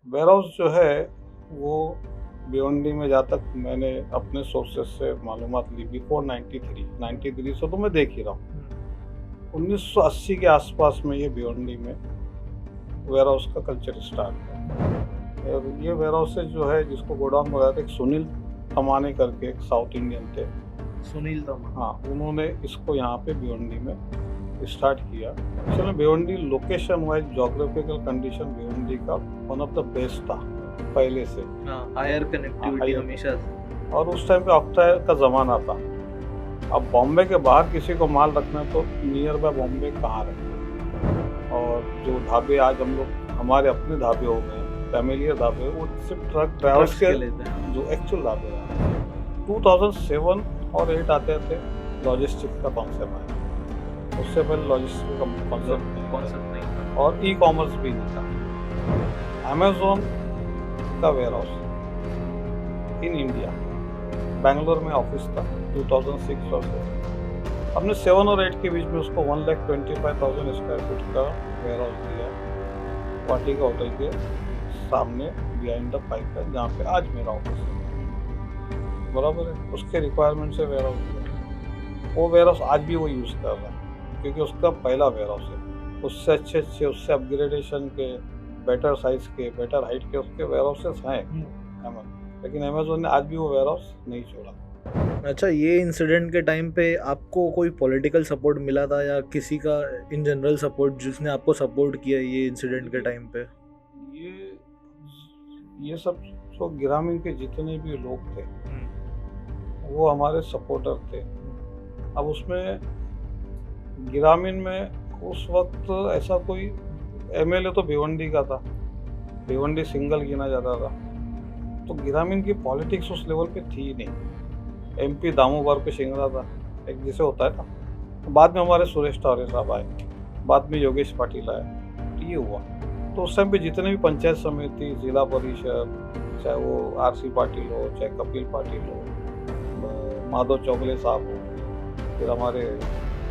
Ware house जो है वो भिवंडी में, जहाँ तक मैंने अपने सोर्सेस से मालूमात ली, बिफोर 93 से तो मैं देख ही रहा हूँ। 1980 के आसपास में ये भिवंडी में वेयर हाउस का कल्चर स्टार्ट है। और ये वेयर हाउसेज जो है, जिसको गोडाउन बोला जाता है, एक सुनील तमाने करके एक साउथ इंडियन थे। सुनील तमा। हाँ, उन्होंने इसको यहाँ पे भिवंडी में स्टार्ट किया। Actually Bhiwandi location wise, geographical condition Bhiwandi का वन ऑफ द बेस्ट था पहले से। हायर कनेक्टिविटी हमेशा से। और उस टाइम पे ऑक्टायर का ज़माना था। अब बॉम्बे के बाहर किसी को माल रखना है तो नियर बाय बॉम्बे कहाँ रखें। और जो ढाबे आज हम लोग, हमारे अपने ढाबे हो गए, फैमिलियर ढाबे, वो सिर्फ ट्रक ड्राइवर्स के लेते हैं। जो एक्चुअल ढाबे हैं। 2007 और 8 आते थे, लॉजिस्टिक्स का कॉन्सेप्ट आया। उससे पहले लॉजिस्टिक्स का कॉन्सेप्ट नहीं था और ई कॉमर्स भी नहीं था। अमेजोन का warehouse in India, Bangalore में ऑफिस था 2006 और 7। हमने 7 और 8 के बीच में उसको 1,25,000 स्क्वायर फीट का वेयर हाउस दिया, वाटिका होटल के सामने बिहाइंड द पाइप है, जहाँ पे आज मेरा ऑफिस है। बराबर है, उसके रिक्वायरमेंट से वेयर हाउस दिया। वो वेयर हाउस आज भी वो यूज़ कर रहा है, क्योंकि उसका पहला वेयर हाउस है। उससे अच्छे उससे अपग्रेडेशन के, बेटर साइज के, बेटर हाइट के उसके वेयर हाउसेस हैं, लेकिन अमेजोन ने आज भी वो वेयर हाउस नहीं छोड़ा। अच्छा, ये इंसिडेंट के टाइम पे आपको कोई पॉलिटिकल सपोर्ट मिला था या किसी का इन जनरल सपोर्ट जिसने आपको सपोर्ट किया ये इंसिडेंट के टाइम पे? ये सब जो ग्रामीण के जितने भी लोग थे वो हमारे सपोर्टर थे। अब उसमें ग्रामीण में उस वक्त ऐसा कोई एमएलए तो भिवंडी का था, भिवंडी सिंगल गिना जाता था, तो ग्रामीण की पॉलिटिक्स उस लेवल पे थी ही नहीं। एमपी दामू बार पे शिंगरा था, एक जैसे होता है ना। तो बाद में हमारे सुरेश टौरे साहब आए, बाद में योगेश पाटिल आए, तो ये हुआ। तो उस टाइम पे जितने भी पंचायत समिति, जिला परिषद, चाहे वो आरसी पाटिल हो, चाहे कपिल पाटिल हो, माधव चौगले साहब हो, फिर हमारे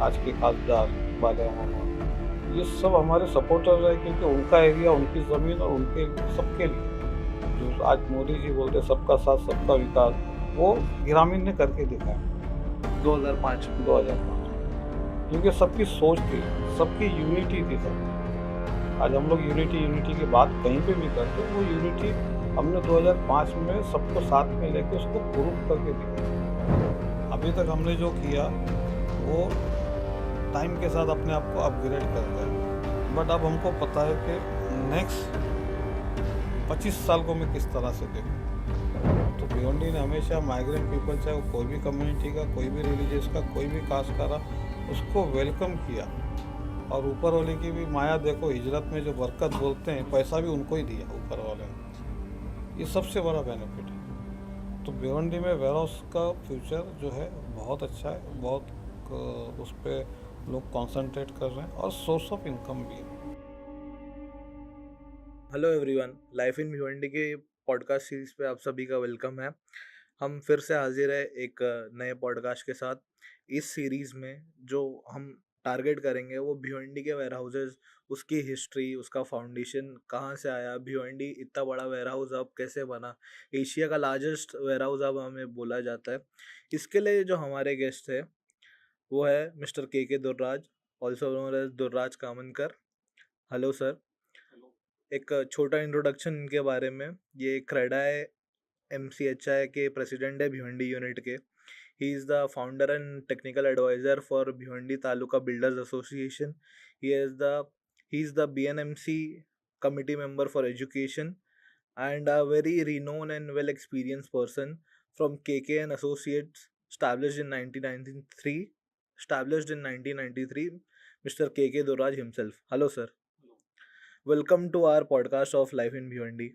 आज के खासदार बालिया मामा, ये सब हमारे सपोर्टर रहे, क्योंकि उनका एरिया, उनकी ज़मीन और उनके सबके लिए, जो आज मोदी जी बोलते सबका साथ सबका विकास, वो ग्रामीण ने करके दिखाया 2005 क्योंकि सबकी सोच थी, सबकी यूनिटी थी सब। आज हम लोग यूनिटी की बात कहीं पे भी करते, वो यूनिटी हमने 2005 में सबको साथ में लेके उसको प्रूव करके दिखाया। अभी तक हमने जो किया वो टाइम के साथ अपने आप को अपग्रेड करता है, बट अब हमको पता है कि नेक्स्ट 25 साल को मैं किस तरह से देखूँ। तो भिवंडी ने हमेशा माइग्रेंट पीपल, चाहे वो कोई भी कम्युनिटी का, कोई भी रिलीजियस का, कोई भी कास्ट का रहा, उसको वेलकम किया। और ऊपर वाले की भी माया देखो, हिजरत में जो बरकत बोलते हैं, पैसा भी उनको ही दिया ऊपर वाले ने। ये सबसे बड़ा बेनिफिट है। तो भिवंडी में वेयर हाउस का फ्यूचर जो है बहुत अच्छा है, बहुत उस पर लोग कॉन्सेंट्रेट कर रहे हैं और सोर्स ऑफ इनकम भी है। Hello everyone, life in Bhiwandi के पॉडकास्ट सीरीज पे आप सभी का वेलकम है। हम फिर से हाजिर है एक नए पॉडकास्ट के साथ। इस सीरीज में जो हम टारगेट करेंगे वो भिवंडी के वेयर हाउसेज, उसकी हिस्ट्री, उसका फाउंडेशन कहाँ से आया, भिवंडी इतना बड़ा वेयर हाउस अब कैसे बना, एशिया का लार्जेस्ट वेयर हाउस अब हमें बोला जाता है। इसके लिए जो हमारे गेस्ट है वो है mister K Durraj, also known as Durraj Kamankar. Hello sir. एक छोटा इंट्रोडक्शन इनके बारे में। ये क्रेडाई MCHI के प्रेसिडेंट है भिवंडी यूनिट के। He is the founder and technical advisor for Bhiwandi taluka builders association. He is the he is the BNMC committee member for education and a very renowned and well experienced person from KK and Associates, established in 1993. Mr. KK Doraj himself. Hello sir. Welcome to our podcast of life in Bhiwandi.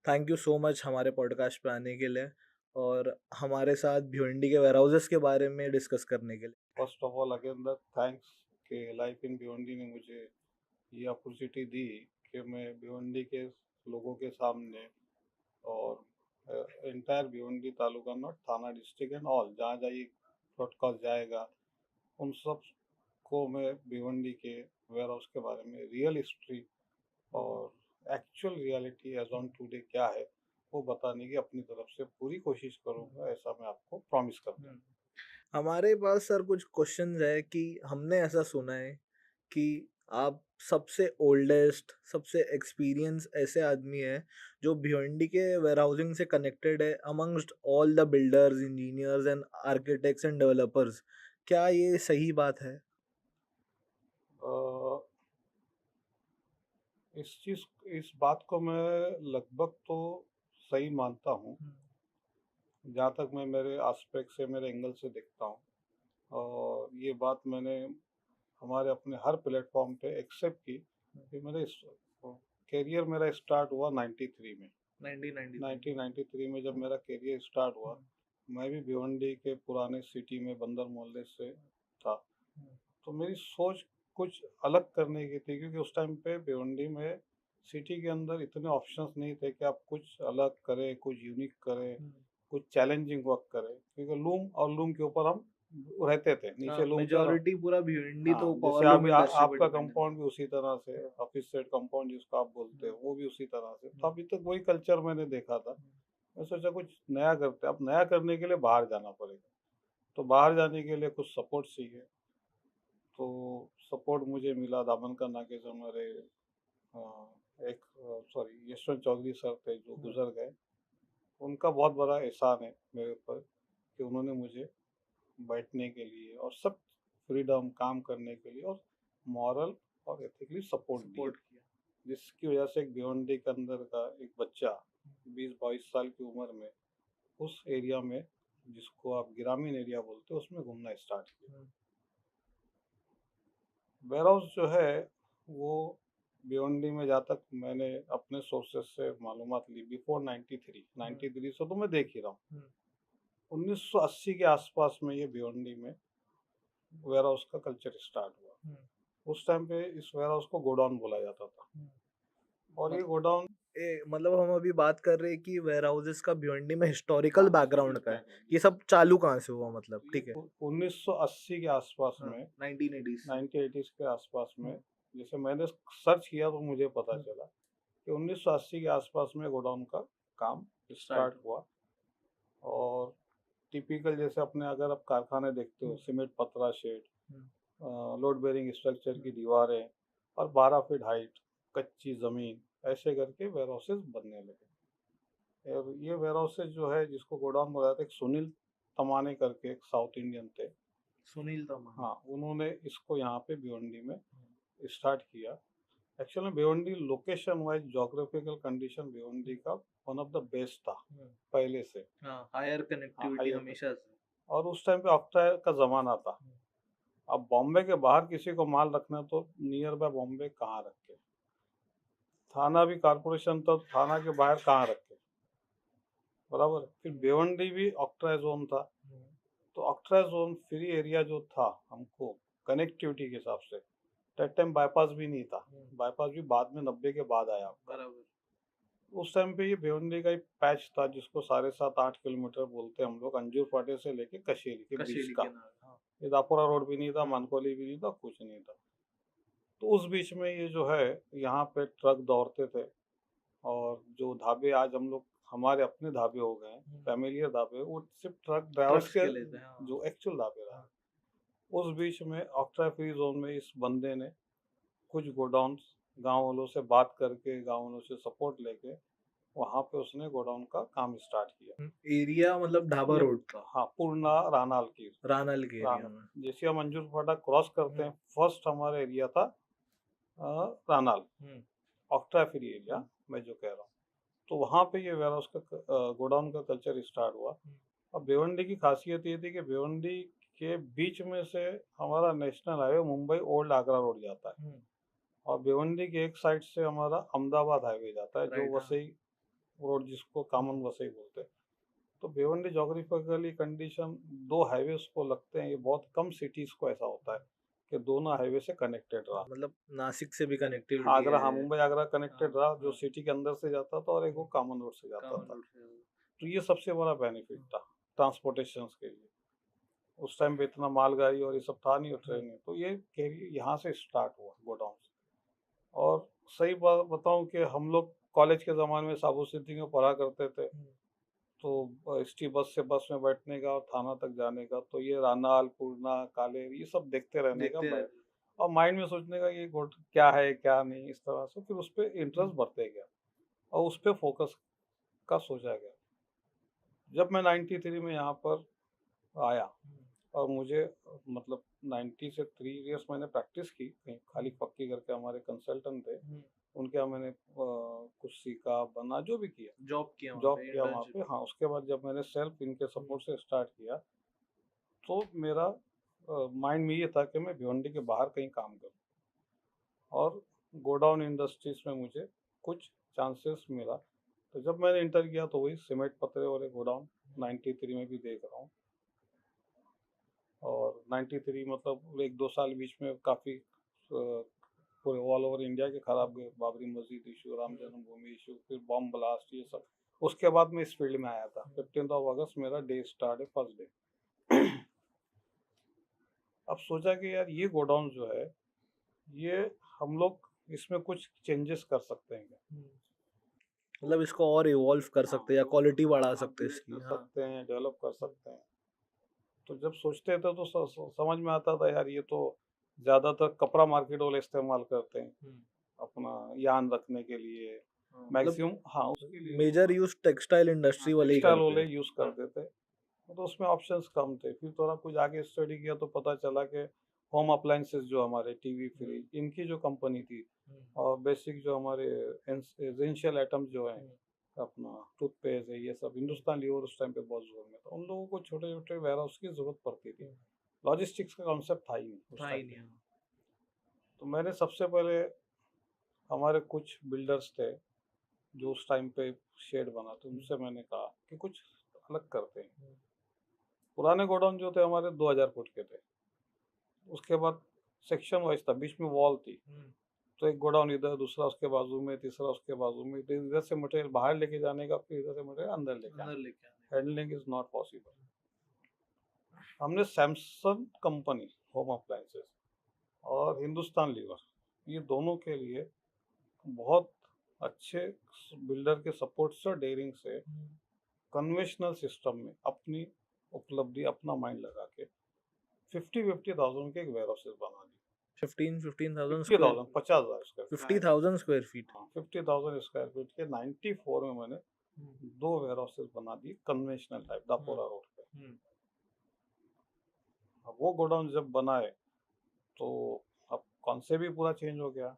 Thank you so much हमारे podcast पे आने के लिए और हमारे साथ भिवंडी के where houses के बारे में डिस्कस करने के लिए। First of all again the thanks कि लाइफ इन भिवंडी ने मुझे ये अपॉर्चुनिटी दी कि मैं भिवंडी के लोगों के सामने और एंटायर भिवंडी तालुका में, थाना डिस्ट्रिक्ट एंड ऑल, जहाँ जहाँ ये पॉडकास्ट जाएगा, उन सब को मैं भिवंडी के वेयर हाउस के बारे में रियल हिस्ट्री और actual reality as on today क्या है वो बताने की अपनी तरफ से पूरी कोशिश करूंगा, ऐसा मैं आपको प्रॉमिस करता हूँ। हमारे पास सर कुछ क्वेश्चंस है कि हमने ऐसा सुना है कि आप सबसे ओल्डेस्ट, सबसे एक्सपीरियंस ऐसे आदमी है जो भिवंडी के वेयरहाउसिंग से कनेक्टेड है amongst all the builders, engineers and architects and developers. क्या ये सही बात है? अ, इस बात को मैं लगभग तो सही मानता हूँ, जहाँ तक मैं मेरे एस्पेक्ट से, मेरे एंगल से देखता हूँ। और ये बात मैंने हमारे अपने हर प्लेटफॉर्म पे एक्सेप्ट की कि मेरे करियर मेरा स्टार्ट हुआ 93 में। 1993 में जब मेरा करियर स्टार्ट हुआ, मैं भी भिवंडी के पुराने सिटी में बंदर मोहल्ले से था। तो मेरी सोच कुछ अलग करने की थी, क्योंकि उस टाइम पे भिवंडी में सिटी के अंदर इतने ऑप्शंस नहीं थे कि आप कुछ अलग करें, कुछ यूनिक करें, कुछ चैलेंजिंग वर्क करें, क्योंकि लूम और लूम के ऊपर हम रहते थे, नीचे लूम था। मेजॉरिटी पूरा भिवंडी हाँ, तो जैसे पावरलूम अभी इंडस्ट्री पे आपका डिपेंडेंट है। कंपाउंड भी उसी तरह से, ऑफिस सेट कंपाउंड जिसको आप बोलते हैं, वो भी उसी तरह से। तो अभी तक वही कल्चर मैंने देखा था। मैं सोचा कुछ नया करते हैं। अब नया करने के लिए बाहर जाना पड़ेगा, तो बाहर जाने के लिए कुछ सपोर्ट चाहिए। तो सपोर्ट मुझे मिला दामन का नाके से हमारे एक सॉरी यशवंत चौधरी सर थे जो गुजर गए। उनका बहुत बड़ा एहसान है मेरे ऊपर कि उन्होंने मुझे बैठने के लिए और सब फ्रीडम काम करने के लिए और मॉरल और एथिकली सपोर्ट दिया, जिसकी वजह से एक भिवंडी के अंदर का एक बच्चा 20-22 साल की उम्र में उस एरिया में, जिसको आप ग्रामीण एरिया बोलते हो, उसमें घूमना स्टार्ट किया। वेयर हाउस जो है वो भिवंडी में, जहाँ तक मैंने अपने सोर्सेस से मालूमात ली, बिफोर 93 से तो मैं देख ही रहा हूँ, 1980 के आसपास में ये भिवंडी में वेयर हाउस का कल्चर स्टार्ट हुआ। उस टाइम पे इस वेयर हाउस को गोडाउन बोला जाता था। और ये गोडाउन मतलब हम अभी बात कर रहे हैं कि वेयर हाउसेस का भिवंडी में हिस्टोरिकल हाँ, बैकग्राउंड का है। ये सब चालू कहाँ से हुआ, मतलब? ठीक है, 1980 के आसपास में, 1980s। के आसपास में, जैसे मैंने सर्च किया तो मुझे पता चला कि 1980 के आसपास में गोडाउन का काम स्टार्ट हुआ। और टिपिकल जैसे अपने अगर आप कारखाने देखते हो, सीमेंट पतरा शेड, लोड बेरिंग स्ट्रक्चर की दीवारें और 12 फीट हाइट, कच्ची ज़मीन, ऐसे करके वेयर हाउसेज बनने लगे। और ये वेयर हाउसेज जो है, जिसको गोडाउन बोला जाता है, एक सुनील तमाने करके एक साउथ इंडियन थे। सुनील तमाने, हाँ, उन्होंने इसको यहाँ पे भिवंडी में स्टार्ट किया। Actually Bhiwandi location wise, geographical condition Bhiwandi का वन ऑफ द बेस्ट था पहले से। हायर कनेक्टिविटी हमेशा से। और उस टाइम पे ऑक्ट्रा का ज़माना था। अब बॉम्बे के बाहर किसी को माल रखना तो नियर बाय बॉम्बे कहाँ रखे, थाना भी कारपोरेशन था, थाना के बाहर कहाँ रखे, बराबर। फिर भिवंडी भी ऑक्ट्रा जोन था, तो ऑक्ट्रा जोन फ्री एरिया जो था हमको कनेक्टिविटी के हिसाब से, दैट टाइम बाईपास भी नहीं था। बाईपास भी बाद में 90 के बाद आया। बराबर। उस टाइम पे ये भिवंडी का एक पैच था जिसको 7.5-8 किलोमीटर बोलते हैं हम लोग, अंजूर फाटे से लेके कशेली के बीच का। ये दापुरा रोड भी नहीं था, मानकोली भी नहीं था, कुछ नहीं था। तो उस बीच में ये जो है, यहाँ पे ट्रक दौड़ते थे। और जो ढाबे आज हम लोग, हमारे अपने ढाबे हो गए, फैमिलियर ढाबे, वो सिर्फ ट्रक ड्राइवर्स के जो एक्चुअल ढाबे रहा। उस बीच में ऑक्ट्रा फ्री जोन में इस बंदे ने कुछ गोडाउन्स गांव वालों से बात करके, गांव वालों से सपोर्ट लेके, वहाँ पे उसने गोडाउन का काम स्टार्ट किया। एरिया मतलब ढाबा रोड का? हाँ, पूर्णा रानाल की, रानाल के एरिया में। जैसे हम मंजूर फाटा क्रॉस करते हैं, फर्स्ट हमारा एरिया था रानाल, ऑक्ट्रा फ्री एरिया मैं जो कह रहा हूँ। तो वहाँ पे ये वेयर हाउस का गोडाउन का कल्चर स्टार्ट हुआ। अब भिवंडी की खासियत ये थी कि भिवंडी के बीच में से हमारा national highway Mumbai old Agra road जाता है, और भिवंडी के एक साइड से हमारा अहमदाबाद हाईवे जाता है, जो वसई रोड, जिसको कॉमन वसई बोलते हैं। तो भिवंडी जोग्राफिकली कंडीशन, दो हाईवे को लगते हैं। ये बहुत कम सिटीज को ऐसा होता है कि दोनों हाईवे से कनेक्टेड रहा। मतलब नासिक से भी कनेक्टेड, आगरा, हाँ, मुंबई आगरा कनेक्टेड रहा, जो सिटी के अंदर से जाता था, और एक वो कॉमन रोड से जाता था। तो ये सबसे बड़ा बेनिफिट था ट्रांसपोर्टेशन के लिए। उस टाइम पे इतना मालगाड़ी और ये सब था नहीं, और ट्रेन नहीं। तो ये यहाँ से स्टार्ट हुआ गोडाउन। और सही बात बताऊं कि हम लोग कॉलेज के ज़माने में साबू सिद्दीकी में पढ़ा करते थे, तो एसटी बस से बस में बैठने का और थाना तक जाने का, तो ये रानाल, पूर्णा, कालेर ये सब देखते रहने का देखते बैठ, रहते और माइंड में सोचने का ये क्या है क्या नहीं, इस तरह से फिर उस पर इंटरेस्ट बढ़ते गया और उस पर फोकस का सोचा गया। जब मैं 93 में यहाँ पर आया और मुझे मतलब 90 से 3 इयर्स मैंने प्रैक्टिस की कहीं खाली पक्की करके, हमारे कंसल्टेंट थे उनके यहाँ मैंने कुछ सीखा, बना, जो भी किया, जॉब किया वहाँ जॉब पे, किया वहाँ पे। इंटर्नशिप। हाँ, उसके बाद जब मैंने सेल्फ इनके सपोर्ट से स्टार्ट किया, तो मेरा माइंड में ये था कि मैं भिवंडी के बाहर कहीं काम करूँ, और गोडाउन इंडस्ट्रीज में मुझे कुछ चांसेस मिला। तो जब मैंने इंटर किया तो वही सीमेंट पतरे वाले गोडाउन 93 में भी देख रहा हूँ, और 93 मतलब 1-2 साल बीच में काफ़ी पूरे ऑल ओवर इंडिया के खराब गए, बाबरी मस्जिद इशू, राम जन्मभूमि इशू, फिर बम ब्लास्ट, ये सब। उसके बाद मैं इस फील्ड में आया था। 15 अगस्त मेरा डे स्टार्ट है, फर्स्ट डे। अब सोचा कि यार ये गोडाउन जो है, ये हम लोग इसमें कुछ चेंजेस कर सकते हैं क्या, मतलब इसको और इवॉल्व कर सकते हैं या क्वालिटी बढ़ा सकते हैं अपग्रेड इसकी। कर हाँ। सकते हैं, डेवलप कर सकते हैं। तो जब सोचते थे तो समझ में आता था यार, ये तो ज़्यादातर कपड़ा मार्केट वाले इस्तेमाल करते हैं अपना यान रखने के लिए, मतलब मैक्सिमम। हाँ, उसके लिए मेजर यूज टेक्सटाइल इंडस्ट्री वाले ही टेक्सटाइल करते वाले हैं। यूज़ करते थे, तो उसमें ऑप्शंस कम थे। फिर थोड़ा कुछ आगे स्टडी किया तो पता चला कि होम अप्लायंसेस जो हमारे टीवी, फ्रिज, इनकी जो कंपनी थी, और बेसिक जो हमारे एसेंशियल आइटम्स जो हैं, अपना टूथपेस्ट है, ये सब हिंदुस्तान लीवर उस टाइम पे बहुत जोर में था। उन लोगों को छोटे छोटे वेयर हाउस की जरूरत पड़ती थी, लॉजिस्टिक्स का कॉन्सेप्ट था ही नहीं उस था ही टाइम नहीं। पे। तो मैंने सबसे पहले, हमारे कुछ बिल्डर्स थे जो उस टाइम पे शेड बना, तो उनसे मैंने कहा कि कुछ अलग करते हैं। पुराने गोडाउन जो थे हमारे 2000 फुट के थे, उसके बाद सेक्शन वाइज था, बीच में वॉल थी, तो एक गोडाउन इधर, दूसरा उसके बाजू में, तीसरा उसके बाजू में, तो इधर से मटेरियल बाहर लेके जाने का, फिर इधर से मटेरियल अंदर लेके आने, हैंडलिंग इज नॉट पॉसिबल। हमने सैमसंग कंपनी होम अप्लायंसेस और हिंदुस्तान लीवर, ये दोनों के लिए बहुत अच्छे बिल्डर के सपोर्ट से, डेयरिंग से, कन्वेंशनल सिस्टम में अपनी उपलब्धि, अपना माइंड लगा के 50,000 के एक वेयर हाउसेस बना दी। 15,000 50,000, 50,000 स्क्वायर, 50,000 स्क्वायर फीट। हाँ, 50,000 स्क्वायर फीट के 94 में मैंने 2 वेयर हाउसेस बना दिए, कन्वेंशनल टाइप, दापोरा रोड पे। अब वो गोडाउन जब बनाए तो अब कॉन्सेप्ट भी पूरा चेंज हो गया,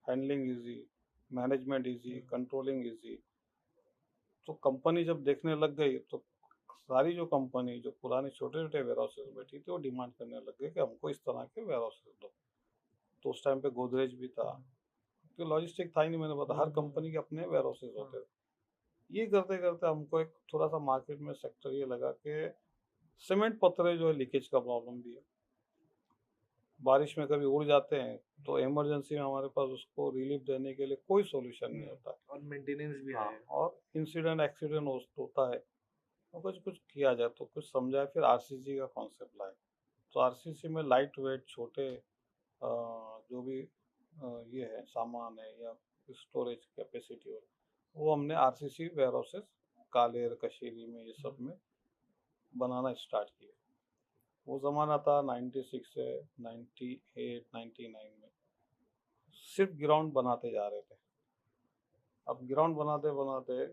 handling easy, management easy, controlling easy. तो कंपनी जब देखने लग गई, तो सारी जो कंपनी जो पुराने छोटे छोटे वेयर हाउसेस में बैठी थी, वो डिमांड करने लग गए कि हमको इस तरह के वेयर हाउसेस दो। तो उस टाइम पे गोदरेज भी था, क्योंकि लॉजिस्टिक था ही नहीं, मैंने बताया हर कंपनी के अपने वेयर हाउसेस होते थे। ये करते करते हमको एक थोड़ा सा मार्केट में सेक्टर ये लगा कि सीमेंट पत्थर जो है, लीकेज का प्रॉब्लम भी है, बारिश में कभी उड़ जाते हैं, तो इमरजेंसी में हमारे पास उसको रिलीफ देने के लिए कोई सॉल्यूशन नहीं होता, और मेंटेनेंस भी हाँ, है। और इंसिडेंट एक्सीडेंट होता है, तो कुछ कुछ किया जाए, तो कुछ समझाए, फिर आरसीसी का कॉन्सेप्ट लाए। तो आरसीसी में लाइट वेट छोटे जो भी ये है सामान है या स्टोरेज कैपेसिटी हो, वो हमने आरसीसी वेयर हाउसेस कालेर, कशीरी में, ये सब में बनाना स्टार्ट किया। वो ज़माना था 96 से 98, 99 में, सिर्फ ग्राउंड बनाते जा रहे थे। अब ग्राउंड बनाते बनाते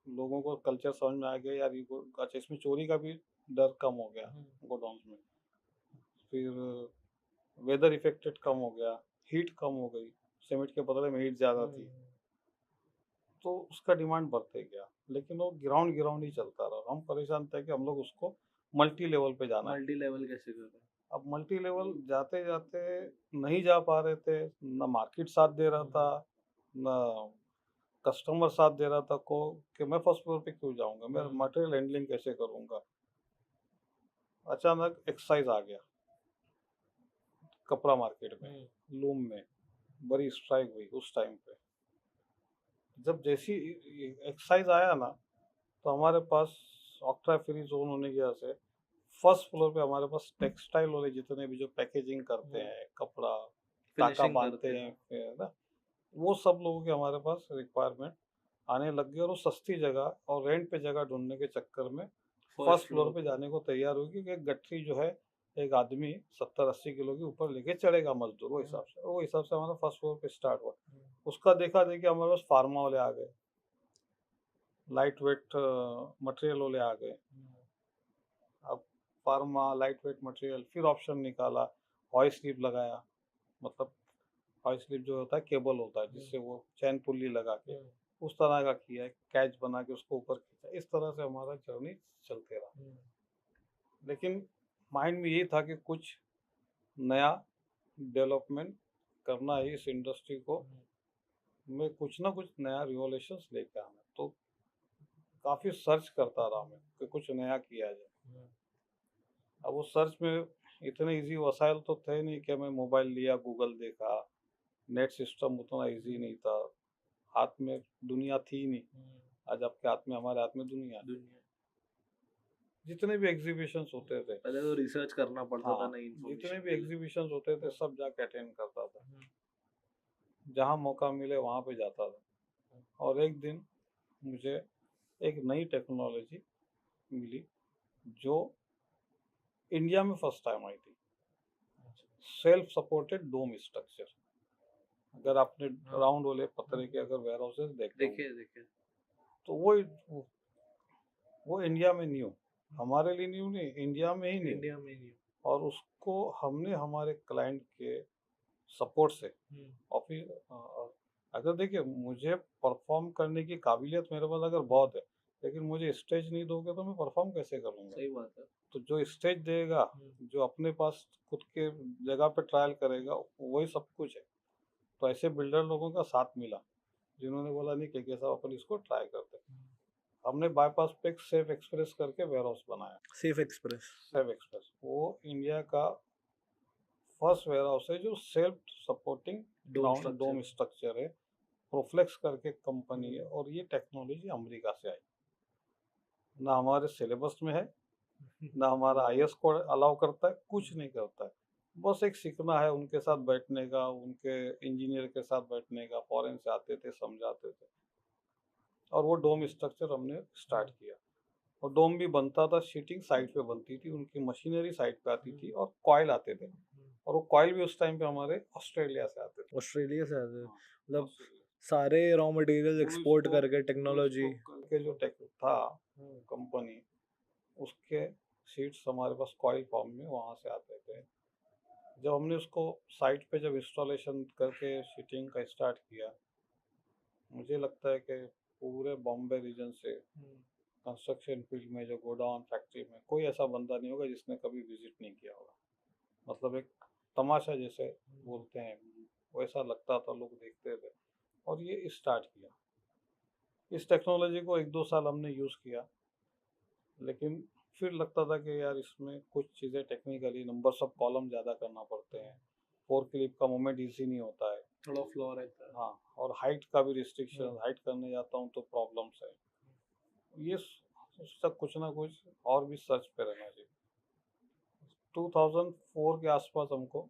लोगों को कल्चर समझ में आ गया, यार ये अच्छा, इसमें चोरी का भी डर कम हो गया गोडाउन में, फिर वेदर इफेक्टेड कम हो गया, हीट कम हो गई, सीमेंट के बदले में हीट ज़्यादा थी, तो उसका डिमांड बढ़ते गया। लेकिन वो ग्राउंड ग्राउंड ही चलता रहा। हम परेशान थे कि हम लोग उसको मल्टी लेवल पे जाना है। मल्टी लेवल कैसे कर रहे हैं? अब मल्टी लेवल जाते जाते नहीं जा पा रहे थे, ना मार्केट साथ दे रहा था, ना कस्टमर साथ दे रहा था को कि मैं फर्स्ट फ्लोर पे क्यों जाऊंगा, मैं मटेरियल हैंडलिंग कैसे करूंगा। अचानक एक्साइज आ गया कपड़ा मार्केट में, लूम में बड़ी स्ट्राइक हुई उस टाइम पे। जब जैसी एक्साइज आया ना, तो हमारे पास ऑक्ट्रा फ्री जोन होने की वजह से फर्स्ट फ्लोर पे हमारे पास टेक्सटाइल वाले जितने भी जो पैकेजिंग करते हैं, कपड़ा टाका फिनिशिंग बांधते करते हैं, फिर ना, वो सब लोगों के हमारे पास रिक्वायरमेंट आने लग गई और वो सस्ती जगह और रेंट पे जगह ढूंढने के चक्कर में फर्स्ट फ्लोर पे जाने को तैयार होगी कि एक गठरी जो है एक आदमी 70-80 किलो के ऊपर लेके चढ़ेगा मजदूर, वो हिसाब से हमारा फर्स्ट फ्लोर पे स्टार्ट हुआ। उसका देखा देखी हमारे पास फार्मा वाले आ गए, लाइट वेट मटेरियल वाले आ गए। अब फार्मा लाइट वेट मटेरियल, फिर ऑप्शन निकाला, हॉई स्लीप लगाया, मतलब हॉई स्लीप जो होता है केबल होता है जिससे वो चैन पुल्ली लगा के उस तरह का किया है, कैच बना के उसको ऊपर खींचा। इस तरह से हमारा जर्नी चलते रहा। लेकिन माइंड में ये था कि कुछ नया डेवलपमेंट करना है इस इंडस्ट्री को, मैं कुछ ना कुछ नया रिवोल्यूशंस लेके आना। तो काफ़ी सर्च करता रहा मैं कि कुछ नया किया जाए। अब उस सर्च में इतने इजी वसाइल तो थे नहीं कि मैं मोबाइल लिया, गूगल देखा, नेट सिस्टम उतना इजी नहीं था, हाथ में दुनिया थी नहीं। आज आपके हाथ में, हमारे हाथ में दुनिया। जितने भी एग्जीबिशंस होते थे, पहले तो रिसर्च करना पड़ता था, नई जितने भी एग्जीबिशंस होते थे सब जाके अटेंड करता था, जहाँ मौका मिले वहाँ पे जाता था। और एक दिन मुझे एक नई टेक्नोलॉजी मिली जो इंडिया में फर्स्ट टाइम आई थी, सेल्फ सपोर्टेड डोम स्ट्रक्चर। अगर आपने राउंड वाले पत्थर के अगर वेयर हाउसेस देखे तो वो इंडिया में न्यू, हमारे लिए न्यू नहीं, इंडिया में ही न्यू। और उसको हमने हमारे क्लाइंट के सपोर्ट से और फिर अगर देखिए मुझे परफॉर्म करने की काबिलियत मेरे पास अगर बहुत है, लेकिन मुझे स्टेज नहीं दोगे तो मैं परफॉर्म कैसे करूँगा? सही बात है। तो जो स्टेज देगा, जो अपने पास खुद के जगह पे ट्रायल करेगा, वही सब कुछ है। तो ऐसे बिल्डर लोगों का साथ मिला जिन्होंने बोला नहीं कि साहब अपन इसको ट्राई करते हैं। हमने बाईपास पे एक सेफ एक्सप्रेस करके वेयर हाउस बनाया। सेफ एक्सप्रेस वो इंडिया का फर्स्ट वेयर हाउस है जो सेल्फ सपोर्टिंग डोम स्ट्रक्चर है। प्रोफ्लेक्स करके कंपनी है और ये टेक्नोलॉजी अमेरिका से आई। ना हमारे सिलेबस में है, ना हमारा IS कोड अलाउ करता है, कुछ नहीं करता है। बस एक सीखना है उनके साथ बैठने का, उनके इंजीनियर के साथ बैठने का। फॉरेन से आते थे, समझाते थे और वो डोम स्ट्रक्चर हमने स्टार्ट किया। और डोम भी बनता था, शीटिंग साइड पे बनती थी, उनकी मशीनरी साइड पे आती थी और कॉयल आते थे। और वो कॉयल भी उस टाइम पे हमारे ऑस्ट्रेलिया से आते थे। मतलब सारे रॉ मटेरियल एक्सपोर्ट करके टेक्नोलॉजी के जो टेक था कंपनी, उसके सीट्स हमारे पास कॉइल फॉर्म में वहाँ से आते थे। जब हमने उसको साइट पे जब इंस्टॉलेशन करके शीटिंग का स्टार्ट किया, मुझे लगता है कि पूरे बॉम्बे रीजन से कंस्ट्रक्शन फील्ड में जो गोडाउन फैक्ट्री में कोई ऐसा बंदा नहीं होगा जिसने कभी विजिट नहीं किया होगा। मतलब एक तमाशा जैसे बोलते हैं वैसा लगता था, लोग देखते थे। और ये स्टार्ट किया, इस टेक्नोलॉजी को 1-2 साल हमने यूज़ किया, लेकिन फिर लगता था कि यार इसमें कुछ चीज़ें टेक्निकली नंबर्स ऑफ कॉलम ज़्यादा करना पड़ते हैं, 4 क्लिप का मूवमेंट ईजी नहीं होता है, थोड़ा फ्लो रहता है। हाँ, और हाइट का भी रिस्ट्रिक्शन, हाइट करने जाता हूँ तो प्रॉब्लम्स है। ये सब कुछ ना कुछ और भी सर्च पे रहना चाहिए। 2004 के आसपास हमको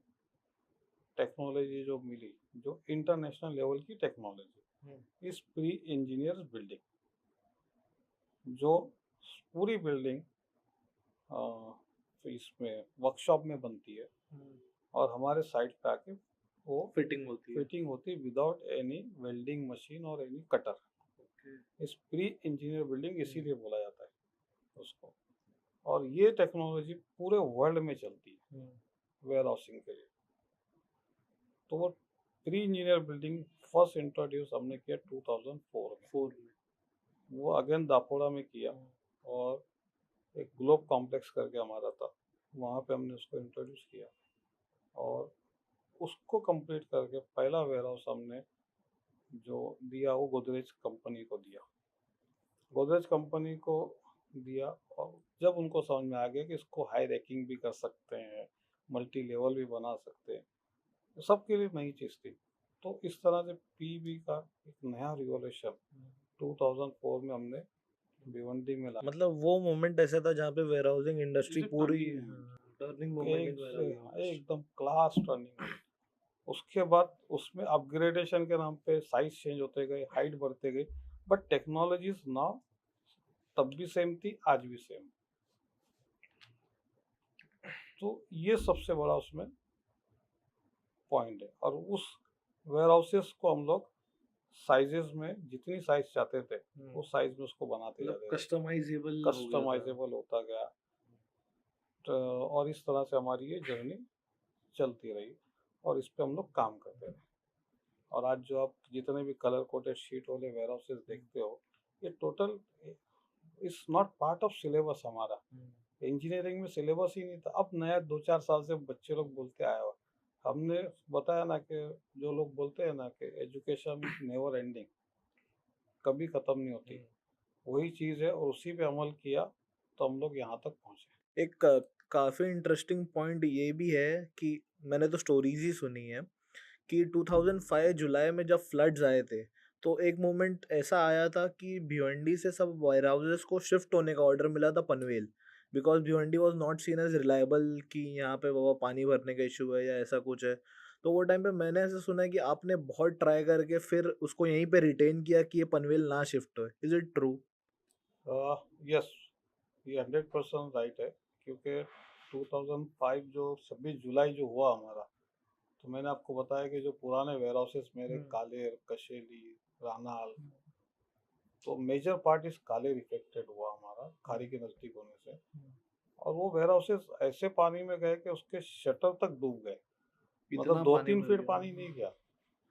टेक्नोलॉजी जो मिली, जो इंटरनेशनल लेवल की टेक्नोलॉजी, इस प्री इंजीनियर बिल्डिंग, जो पूरी बिल्डिंग इसमें वर्कशॉप में बनती है और हमारे साइट पे आके वो फिटिंग होती है विदाउट एनी वेल्डिंग मशीन और एनी कटर। इस प्री इंजीनियर बिल्डिंग इसीलिए बोला जाता है उसको। और ये टेक्नोलॉजी पूरे वर्ल्ड में चलती है वेयर हाउसिंग के लिए। तो वो pre engineer building first introduce हमने किया 2004 में। वो अगेन दापोड़ा में किया और एक ग्लोब कॉम्प्लेक्स करके हमारा था, वहाँ पे हमने उसको इंट्रोड्यूस किया और उसको कंप्लीट करके पहला वेयर हाउस हमने जो दिया वो गोदरेज कंपनी को दिया। गोदरेज कंपनी को दिया और जब उनको समझ में आ गया कि इसको हाई रैकिंग भी कर सकते हैं, मल्टी लेवल भी बना सकते हैं, तो सबके लिए नई चीज़ थी। तो इस तरह से PV का एक नया रिवोल्यूशन 2004 में हमने भिवंडी में लाया। मतलब वो मोमेंट ऐसा था जहाँ पे वेयर हाउसिंग इंडस्ट्री पूरी टर्निंग मोमेंट एकदम क्लास टर्निंग। उसके बाद उसमें अपग्रेडेशन के नाम पे साइज चेंज होते गए, हाइट बढ़ते गई, बट टेक्नोलॉजीज नाउ तब भी सेम थी, आज भी सेम। तो ये सबसे बड़ा उसमें पॉइंट है। और उस वेयर हाउसेस को हम लोग साइजेस में जितनी साइज चाहते थे वो साइज में उसको बनाते मतलब जाते थे, कस्टमाइजेबल कस्टमाइजेबल होता गया। तो और इस तरह से हमारी ये जर्नी चलती रही और इस पे हम लोग काम करते रहे। और आज जो आप जितने भी कलर कोटेड शीट वाले वेयर हाउसेस देखते हो, ये total is not part of syllabus हमारा। इंजीनियरिंग में सिलेबस ही नहीं था। अब नया 2-4 साल से बच्चे लोग बोलते आए हुआ। हमने बताया ना कि जो लोग बोलते हैं ना कि एजुकेशन नेवर एंडिंग, कभी खत्म नहीं होती, वही चीज़ है और उसी पे अमल किया तो हम लोग यहाँ तक पहुँचे। एक काफ़ी इंटरेस्टिंग पॉइंट ये भी है कि मैंने तो स्टोरीज ही सुनी है कि 2005 जुलाई में जब फ्लड्स आए थे तो एक मोमेंट ऐसा आया था कि भिवंडी से सब वेयर हाउसेस को शिफ्ट होने का ऑर्डर मिला था Panvel, because Bhiwandi was not seen as reliable कि यहाँ पे बाबा पानी भरने का इशू है या ऐसा कुछ है। तो वो टाइम पे मैंने ऐसा सुना है कि आपने बहुत ट्राई करके फिर उसको यहीं पे रिटेन किया कि ये पनवेल ना शिफ्ट हो। Is it true? यस, ये 100% राइट है। क्योंकि 2005 जो 26 जुलाई जो हुआ हमारा, तो मैंने आपको बताया कि जो पुराने वेयर हाउसेस मेरे कालेर, कशेली, रानाल, तो मेजर पार्ट इस कालेर इफेक्टेड हुआ हमारा, खारी के नज़दीक होने से। और वो वेयर हाउसेस ऐसे पानी में गए कि उसके शटर तक डूब गए। मतलब 2-3 फीट पानी नहीं गया,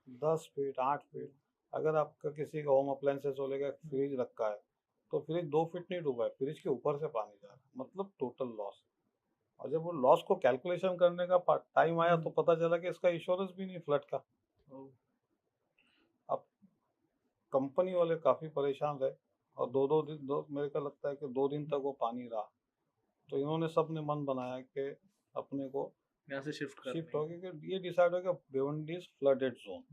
10 फीट, 8 फीट। अगर आपका किसी का होम अप्लायंसेस हो लेगा, फ्रिज रखा है, तो फ्रिज 2 फीट नहीं डूबा है, फ्रिज के ऊपर से पानी जा रहा है, मतलब टोटल लॉस। और जब वो लॉस को कैलकुलेशन करने का टाइम आया तो पता चला कि इसका इंश्योरेंस भी नहीं फ्लड का। अब कंपनी वाले काफ़ी परेशान रहे और दो दिन मेरे को लगता है कि 2 दिन तक वो पानी रहा। तो इन्होंने सबने मन बनाया कि अपने को यहाँ से शिफ्ट हो गया, कि ये डिसाइड हो गया भिवंडी इज फ्लडेड जोन।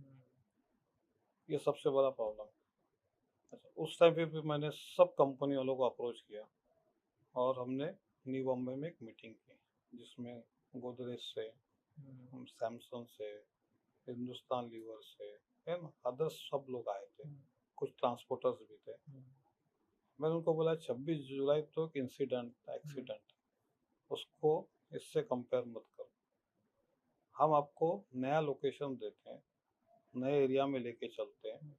ये सबसे बड़ा प्रॉब्लम है। अच्छा, उस टाइम पे भी मैंने सब कंपनी वालों को अप्रोच किया और हमने न्यू बॉम्बे में एक मीटिंग की, जिसमें गोदरेज से, सैमसंग से, हिंदुस्तान लीवर से, है ना, अदर्स सब लोग आए थे, कुछ ट्रांसपोर्टर्स भी थे। मैंने उनको बोला 26 जुलाई तो एक इंसिडेंट था, एक्सीडेंट, उसको इससे कंपेयर मत करो। हम आपको नया लोकेशन देते हैं, नए एरिया में लेके चलते हैं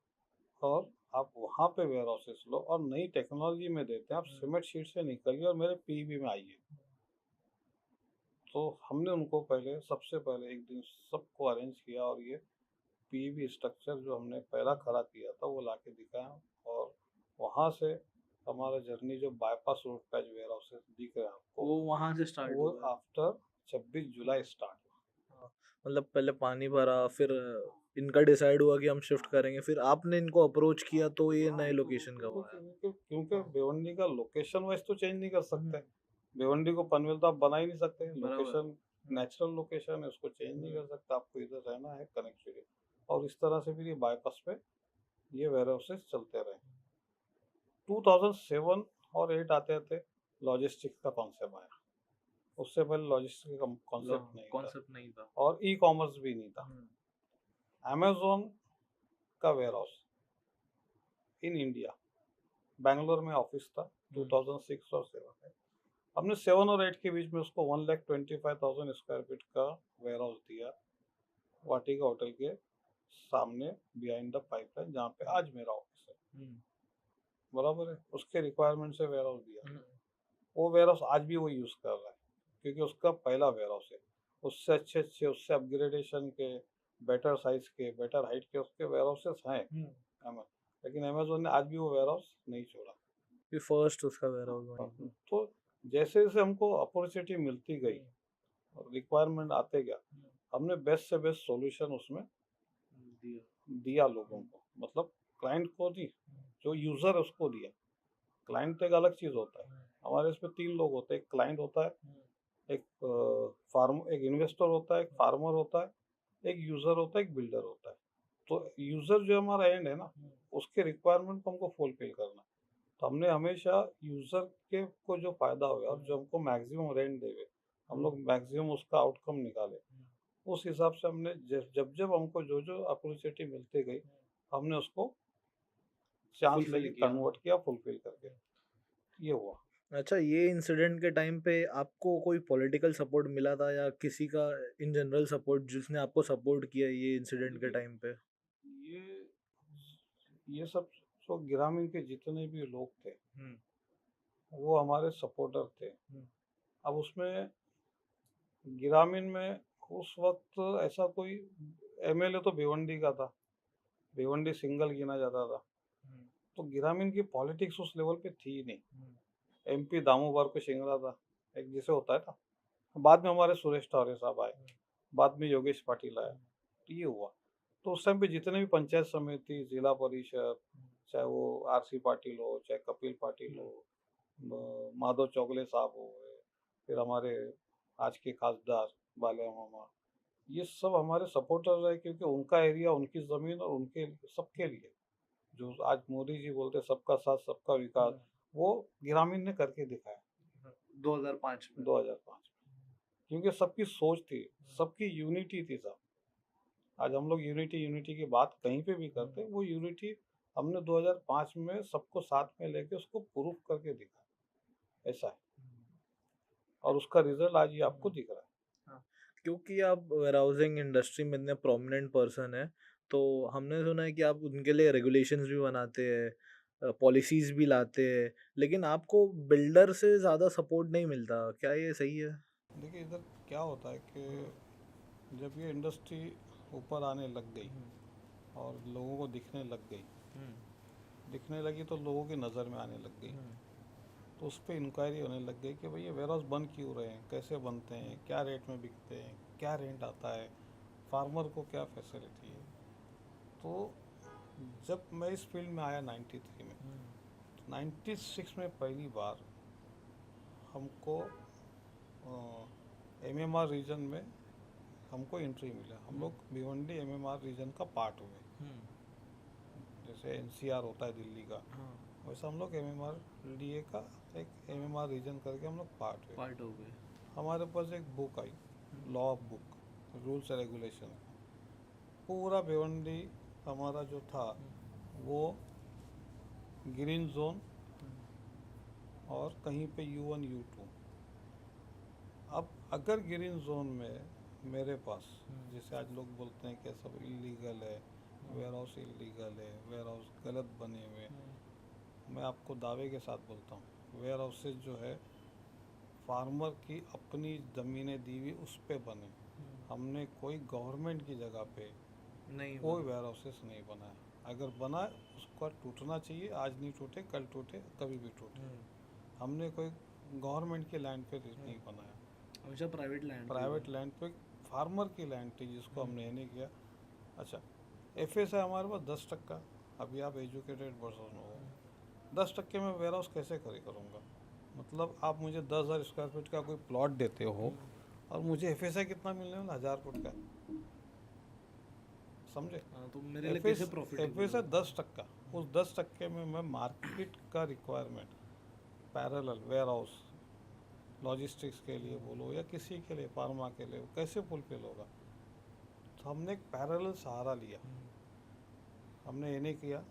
और आप वहाँ पे वेयर हाउसेस लो और नई टेक्नोलॉजी में देते हैं। आप सीमेंट शीट से निकलिए और मेरे पीवी में आइए। तो हमने उनको पहले, सबसे पहले एक दिन सबको अरेंज किया और ये पीवी स्ट्रक्चर जो हमने पहला खड़ा किया था वो लाके दिखाया। और वहाँ से हमारा जर्नी जो बाईपास रोड का जो वेयर हाउसेस दिख रहा है आपको, वो वहाँ से स्टार्ट वो हुआ। आफ्टर 26 जुलाई स्टार्ट हुआ। मतलब पहले पानी भरा, फिर इनका डिसाइड हुआ कि हम शिफ्ट करेंगे, फिर आपने इनको अप्रोच किया तो ये नए लोकेशन का हुआ है। क्योंकि भिवंडी का लोकेशन वाइज तो चेंज नहीं कर सकते। भिवंडी को पनवेल तो आप बना ही नहीं सकते, लोकेशन नेचुरल लोकेशन है, उसको चेंज नहीं कर सकता। आपको इधर रहना है, कनेक्टिविटी। और इस तरह से फिर ये बाईपास पे ये वेयर हाउसेस चलते रहे। 2007 और 8 आते आते लॉजिस्टिक्स का कॉन्सेप्ट आया। उससे पहले लॉजिस्टिक्स का कॉन्सेप्ट नहीं था और ई कॉमर्स भी नहीं था। अमेजोन का warehouse in India, Bangalore में ऑफिस था 2006 और 7 में। हमने 7 और 8 के बीच में उसको 1,25,000 स्क्वायर फीट का वेयर हाउस दिया, वाटिका होटल के सामने, बिहाइंड द पाइपलाइन, जहाँ पे आज मेरा ऑफिस है। बराबर है, उसके रिक्वायरमेंट से वेयर हाउस दिया। वो वेयर हाउस आज भी वो यूज़ कर रहा है क्योंकि उसका पहला वेयर हाउस है। उससे अच्छे उससे अपग्रेडेशन के, बेटर साइज के, बेटर हाइट के उसके वेयर हाउसेस हैं। लेकिन अमेजोन ने आज भी वो वेयर हाउस नहीं छोड़ा। ये फर्स्ट उसका वेयर हाउस। तो जैसे जैसे हमको अपॉर्चुनिटी मिलती गई और रिक्वायरमेंट आते गया, हमने बेस्ट से बेस्ट सॉल्यूशन उसमें दिया लोगों को, मतलब क्लाइंट को दी, जो यूज़र है उसको दिया। क्लाइंट एक अलग चीज़ होता है। हमारे इसमें 3 लोग होते हैं, एक क्लाइंट होता है, एक एक इन्वेस्टर होता है, एक फार्मर होता है, एक यूज़र होता है, एक बिल्डर होता है। तो यूज़र जो हमारा एंड है ना, उसके रिक्वायरमेंट को हमको फुलफिल करना। तो हमने हमेशा यूज़र के को जो फ़ायदा हुआ और जो हमको मैक्सिमम रेंट देवे, हम लोग मैक्सिमम उसका आउटकम निकाले, उस हिसाब से हमने जब जब हमको जो जो अपॉर्चुनिटी मिलती गई हमने उसको चांस फुलफिल लेके किया। कन्वर्ट किया, फुलफिल करके ये हुआ। अच्छा, ये इंसिडेंट के टाइम पे आपको कोई पॉलिटिकल सपोर्ट मिला था या किसी का इन जनरल सपोर्ट जिसने आपको सपोर्ट किया ये इंसिडेंट के देखिए, टाइम पे? ये ये सब जो ग्रामीण के जितने भी लोग थे हम्म। वो हमारे सपोर्टर थे। हम्म। अब उसमें ग्रामीण में उस वक्त ऐसा कोई एमएलए तो भिवंडी का था, भिवंडी सिंगल गिना जाता था, हम्म। तो ग्रामीण की पॉलिटिक्स उस लेवल पे थी ही नहीं। हम्म। एमपी दामू बारको शिंगरा था, एक जिसे होता है ना। बाद में हमारे सुरेश टौरे साहब आए, बाद में योगेश पाटिल आया, तो ये हुआ। तो उस टाइम पे जितने भी पंचायत समिति, जिला परिषद, चाहे वो आरसी पाटिल हो, चाहे कपिल पाटिल हो, माधव चौगले साहब हो गए, फिर हमारे आज के खासदार बालिया मामा, ये सब हमारे सपोर्टर रहे, क्योंकि उनका एरिया, उनकी ज़मीन और उनके सबके लिए जो आज मोदी जी बोलते सबका साथ सबका विकास, वो ग्रामीण ने करके दिखाया 2005 में। 2005 में। क्योंकि सबकी सोच थी, सबकी यूनिटी थी सब। आज हम लोग यूनिटी यूनिटी की बात कहीं पे भी करते हैं, वो यूनिटी हमने 2005 में सबको साथ में लेके उसको प्रूफ करके दिखा, ऐसा है। और उसका रिजल्ट आज ये आपको दिख रहा है। हाँ, क्योंकि आप वेयरहाउसिंग इंडस्ट्री में इतने प्रोमिनेंट पर्सन है, तो हमने सुना है कि आप उनके लिए रेगुलेशंस भी बनाते हैं, पॉलिसीज भी लाते हैं, लेकिन आपको बिल्डर से ज़्यादा सपोर्ट नहीं मिलता, क्या ये सही है? देखिए, इधर क्या होता है कि जब ये इंडस्ट्री ऊपर आने लग गई और लोगों को दिखने लग गई, दिखने लगी तो लोगों की नज़र में आने लग गई, तो उस पर इंक्वायरी होने लग गई कि भाई ये वेयर हाउस बन क्यों रहे हैं, कैसे बनते हैं, क्या रेट में बिकते हैं, क्या रेंट आता है, फार्मर को क्या फैसिलिटी है। तो जब मैं इस फील्ड में आया 93 में, 96 में पहली बार हमको एमएमआर रीजन में हमको एंट्री मिला। हम लोग भिवंडी एमएमआर रीजन का पार्ट हुए। जैसे एनसीआर होता है दिल्ली का, वैसा हम लोग एमएमआर डीए का एक एमएमआर रीजन करके हम लोग पार्ट हो गए। हमारे पास एक book I, law of book, rules and regulation. पूरा भिवंडी हमारा जो था वो ग्रीन जोन और कहीं पे U1 U2। अब अगर ग्रीन जोन में मेरे पास, जैसे आज लोग बोलते हैं कि सब इलीगल है, वेयर हाउस इलीगल है, वेयर हाउस गलत बने हुए, मैं आपको दावे के साथ बोलता हूँ वेयर हाउसेज जो है फार्मर की अपनी ज़मीनें दी हुई उस पे बने। हमने कोई गवर्नमेंट की जगह पे नहीं कोई वेयर हाउसेस नहीं बनाया। अगर बना उसका टूटना चाहिए, आज नहीं टूटे कल टूटे कभी भी टूटे। हमने कोई गवर्नमेंट के लैंड पे नहीं बनाया, हमेशा प्राइवेट लैंड पे फार्मर की लैंड थी जिसको हमने ये नहीं किया। अच्छा, एफएस है हमारे पास 10%। अभी आप एजुकेटेड पर्सन हो, 10% में वेयर हाउस कैसे खड़ी करूँगा? मतलब आप मुझे 10,000 स्क्वायर फीट का कोई प्लॉट देते हो और मुझे एफएसआई कितना मिलने वाला, 1000 फुट का, समझे? तो मेरे लिए कैसे प्रॉफिटेबल एफएसआई 10%, उस 10% में मैं मार्केट का requirement parallel warehouse logistics के लिए बोलो या किसी के लिए, फार्मा के लिए, कैसे फुलफिल होगा? तो हमने एक पैरेलल सहारा लिया। हमने ये नहीं किया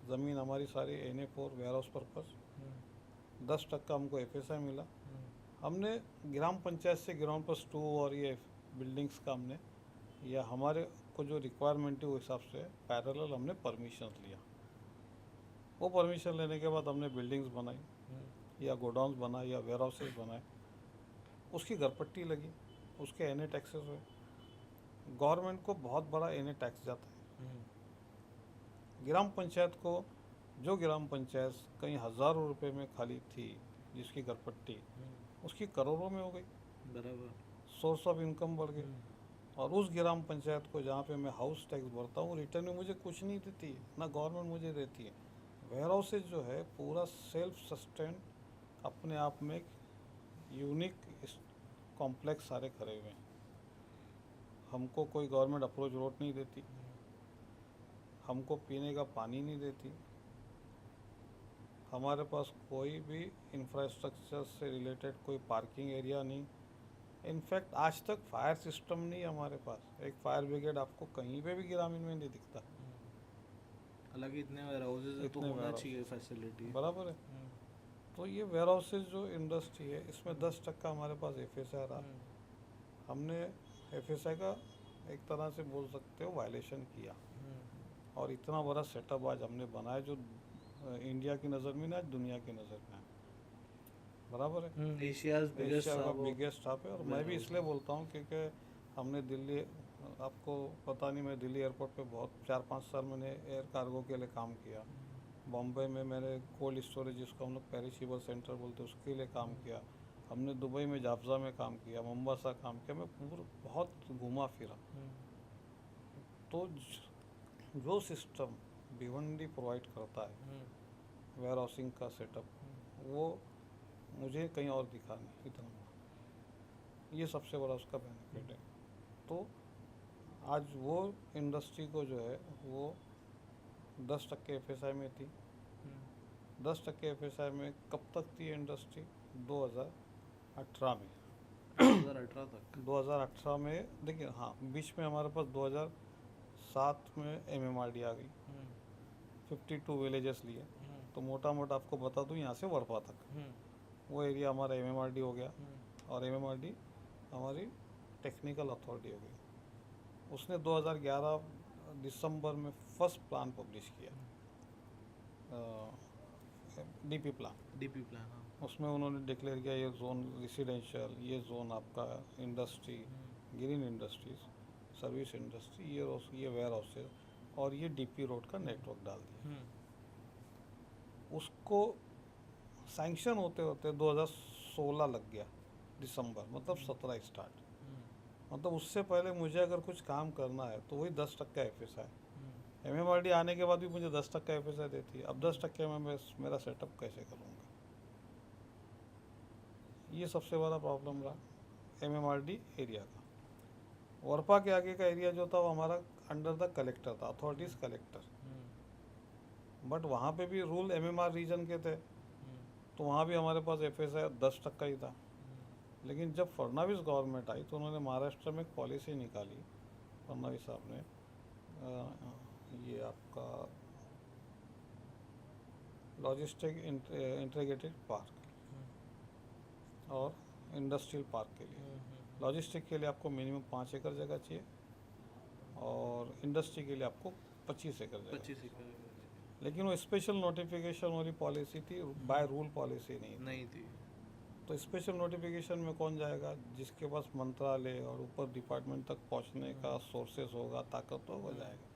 ज़मीन हमारी सारी NA for warehouse purpose, 10% हमको एफएसआई मिला। हमने ग्राम पंचायत से ग्राउंड प्लस 2 और ये बिल्डिंग्स का हमने, या हमारे को जो रिक्वायरमेंट है उस हिसाब से पैरेलल हमने परमिशन लिया। वो परमिशन लेने के बाद हमने बिल्डिंग्स बनाई या गोडाउन्स बनाए या वेयर हाउसेज बनाए, उसकी घरपट्टी लगी, उसके NA टैक्सेस हुए। गवर्नमेंट को बहुत बड़ा NA टैक्स जाता है। ग्राम पंचायत को, जो ग्राम पंचायत कहीं हज़ारों रुपए में खाली थी जिसकी घरपट्टी, उसकी करोड़ों में हो गई। बराबर। सोर्स ऑफ इनकम बढ़ गई। और उस ग्राम पंचायत को जहाँ पे मैं हाउस टैक्स भरता हूँ, रिटर्न में मुझे कुछ नहीं देती है, ना गवर्नमेंट मुझे देती है। वेयर हाउसेज जो है पूरा सेल्फ सस्टेन, अपने आप में एक यूनिक कॉम्प्लेक्स सारे खड़े हुए हैं। हमको कोई गवर्नमेंट अप्रोच रोड नहीं देती, हमको पीने का पानी नहीं देती, हमारे पास कोई भी इंफ्रास्ट्रक्चर से रिलेटेड कोई पार्किंग एरिया नहीं, इनफैक्ट आज तक फायर सिस्टम नहीं है हमारे पास। एक फायर ब्रिगेड आपको कहीं पे भी ग्रामीण में नहीं दिखता। हालांकि इतने वेयर हाउसेज है तो इतने होना warehouse, चाहिए फैसिलिटी। बराबर है। तो ये वेयर हाउसेज जो इंडस्ट्री है इसमें 10% हमारे पास FSI रहा। हमने FSI का एक तरह से बोल सकते हो वायलेशन किया, और इतना बड़ा सेटअप आज हमने बनाया जो इंडिया की नज़र में नहीं, आज दुनिया की नज़र में है, बराबर है। एशिया का बिगेस्ट हब है। और मैं भी इसलिए बोलता हूँ क्योंकि हमने दिल्ली, आपको पता नहीं, मैं दिल्ली एयरपोर्ट पे बहुत 4-5 साल मैंने एयर कार्गो के लिए काम किया। बॉम्बे में मैंने कोल्ड स्टोरेज, जिसको हम लोग पेरिशेबल सेंटर बोलते हैं, उसके लिए काम किया। हमने दुबई में जाफजा में काम किया, मोम्बासा काम किया। मैं पूरा बहुत घूमा फिरा। तो जो सिस्टम भिवंडी प्रोवाइड करता है वेयर हाउसिंग का सेटअप, वो मुझे कहीं और दिखा नहीं इतना। ये सबसे बड़ा उसका बेनिफिट है। तो आज वो इंडस्ट्री को जो है वो 10% FSI में थी। 10% FSI में कब तक थी इंडस्ट्री? 2018 में। 2018 तक। 2018 में देखिए, हाँ, बीच में हमारे पास 2007 में MMRD आ गई, 52 विलेजेस लिए। तो मोटा मोटा आपको बता दूँ, यहाँ से वड़पा तक वो एरिया हमारा MMRD हो गया, और MMRD हमारी टेक्निकल अथॉरिटी हो गई। उसने 2011 दिसंबर में फर्स्ट प्लान पब्लिश किया, DP प्लान। हाँ। उसमें उन्होंने डिक्लेयर किया ये जोन रेसिडेंशियल, ये जोन आपका industry, green industries, service industry, ये वेयर हाउसेज, और ये DP रोड का नेटवर्क डाल दिया। उसको सैंक्शन होते होते 2016 लग गया दिसंबर, मतलब 17 स्टार्ट। मतलब उससे पहले मुझे अगर कुछ काम करना है तो वही 10% FSI। MMRD आने के बाद भी मुझे 10% FSI देती है। अब 10% में मैं मेरा सेटअप कैसे करूँगा? ये सबसे बड़ा प्रॉब्लम रहा MMRD एरिया का। वरपा के आगे का एरिया जो था वो हमारा अंडर द कलेक्टर था, अथॉरिटीज़ कलेक्टर। बट वहाँ पे भी रूल MMR रीजन के थे, तो वहाँ भी हमारे पास FSI 10% ही था। लेकिन जब फडणवीस गवर्नमेंट आई तो उन्होंने महाराष्ट्र में एक पॉलिसी निकाली, फडणवीस साहब ने, ये आपका लॉजिस्टिक इंटीग्रेटेड पार्क और इंडस्ट्रियल पार्क के लिए। लॉजिस्टिक के लिए आपको मिनिमम 5 एकड़ जगह चाहिए, और इंडस्ट्री के लिए आपको 25 एकड़ जगह। लेकिन वो स्पेशल नोटिफिकेशन वाली पॉलिसी थी, बाय रूल पॉलिसी नहीं थी। तो स्पेशल नोटिफिकेशन में कौन जाएगा? जिसके पास मंत्रालय और ऊपर डिपार्टमेंट तक पहुंचने का सोर्सेस होगा, ताकत होगा, जाएगा।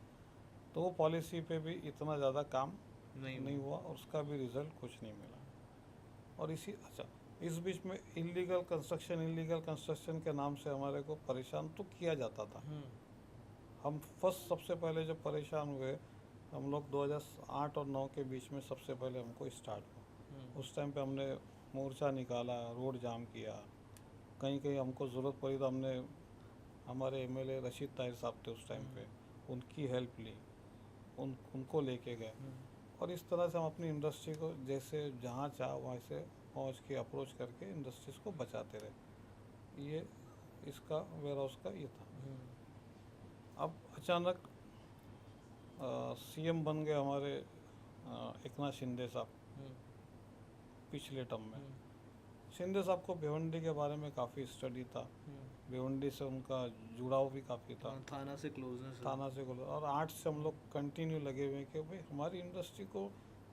तो वो पॉलिसी पे भी इतना ज़्यादा काम नहीं हुआ, और उसका भी रिजल्ट कुछ नहीं मिला। और इस बीच में इलीगल कंस्ट्रक्शन के नाम से हमारे को परेशान तो किया जाता था। हम सबसे पहले जब परेशान हुए, हम लोग 2008 और 9 के बीच में सबसे पहले हमको स्टार्ट हुआ। उस टाइम पे हमने मोर्चा निकाला, रोड जाम किया, कहीं कहीं हमको ज़रूरत पड़ी तो हमने, हमारे MLA रशीद ताहिर साहब थे उस टाइम पे, उनकी हेल्प ली, उनको लेके गए। और इस तरह से हम अपनी इंडस्ट्री को जैसे जहाँ चाह वहाँ से पहुँच के अप्रोच करके इंडस्ट्रीज़ को बचाते रहे। ये इसका वेयर हाउस का ये था। अब अचानक CM बन गए हमारे एकनाथ शिंदे साहब पिछले टर्म में। शिंदे साहब को भिवंडी के बारे में काफ़ी स्टडी था, भिवंडी से उनका जुड़ाव भी काफ़ी था, थाना से क्लोजनेस। और 8 से हम लोग कंटिन्यू लगे हुए कि भाई हमारी इंडस्ट्री को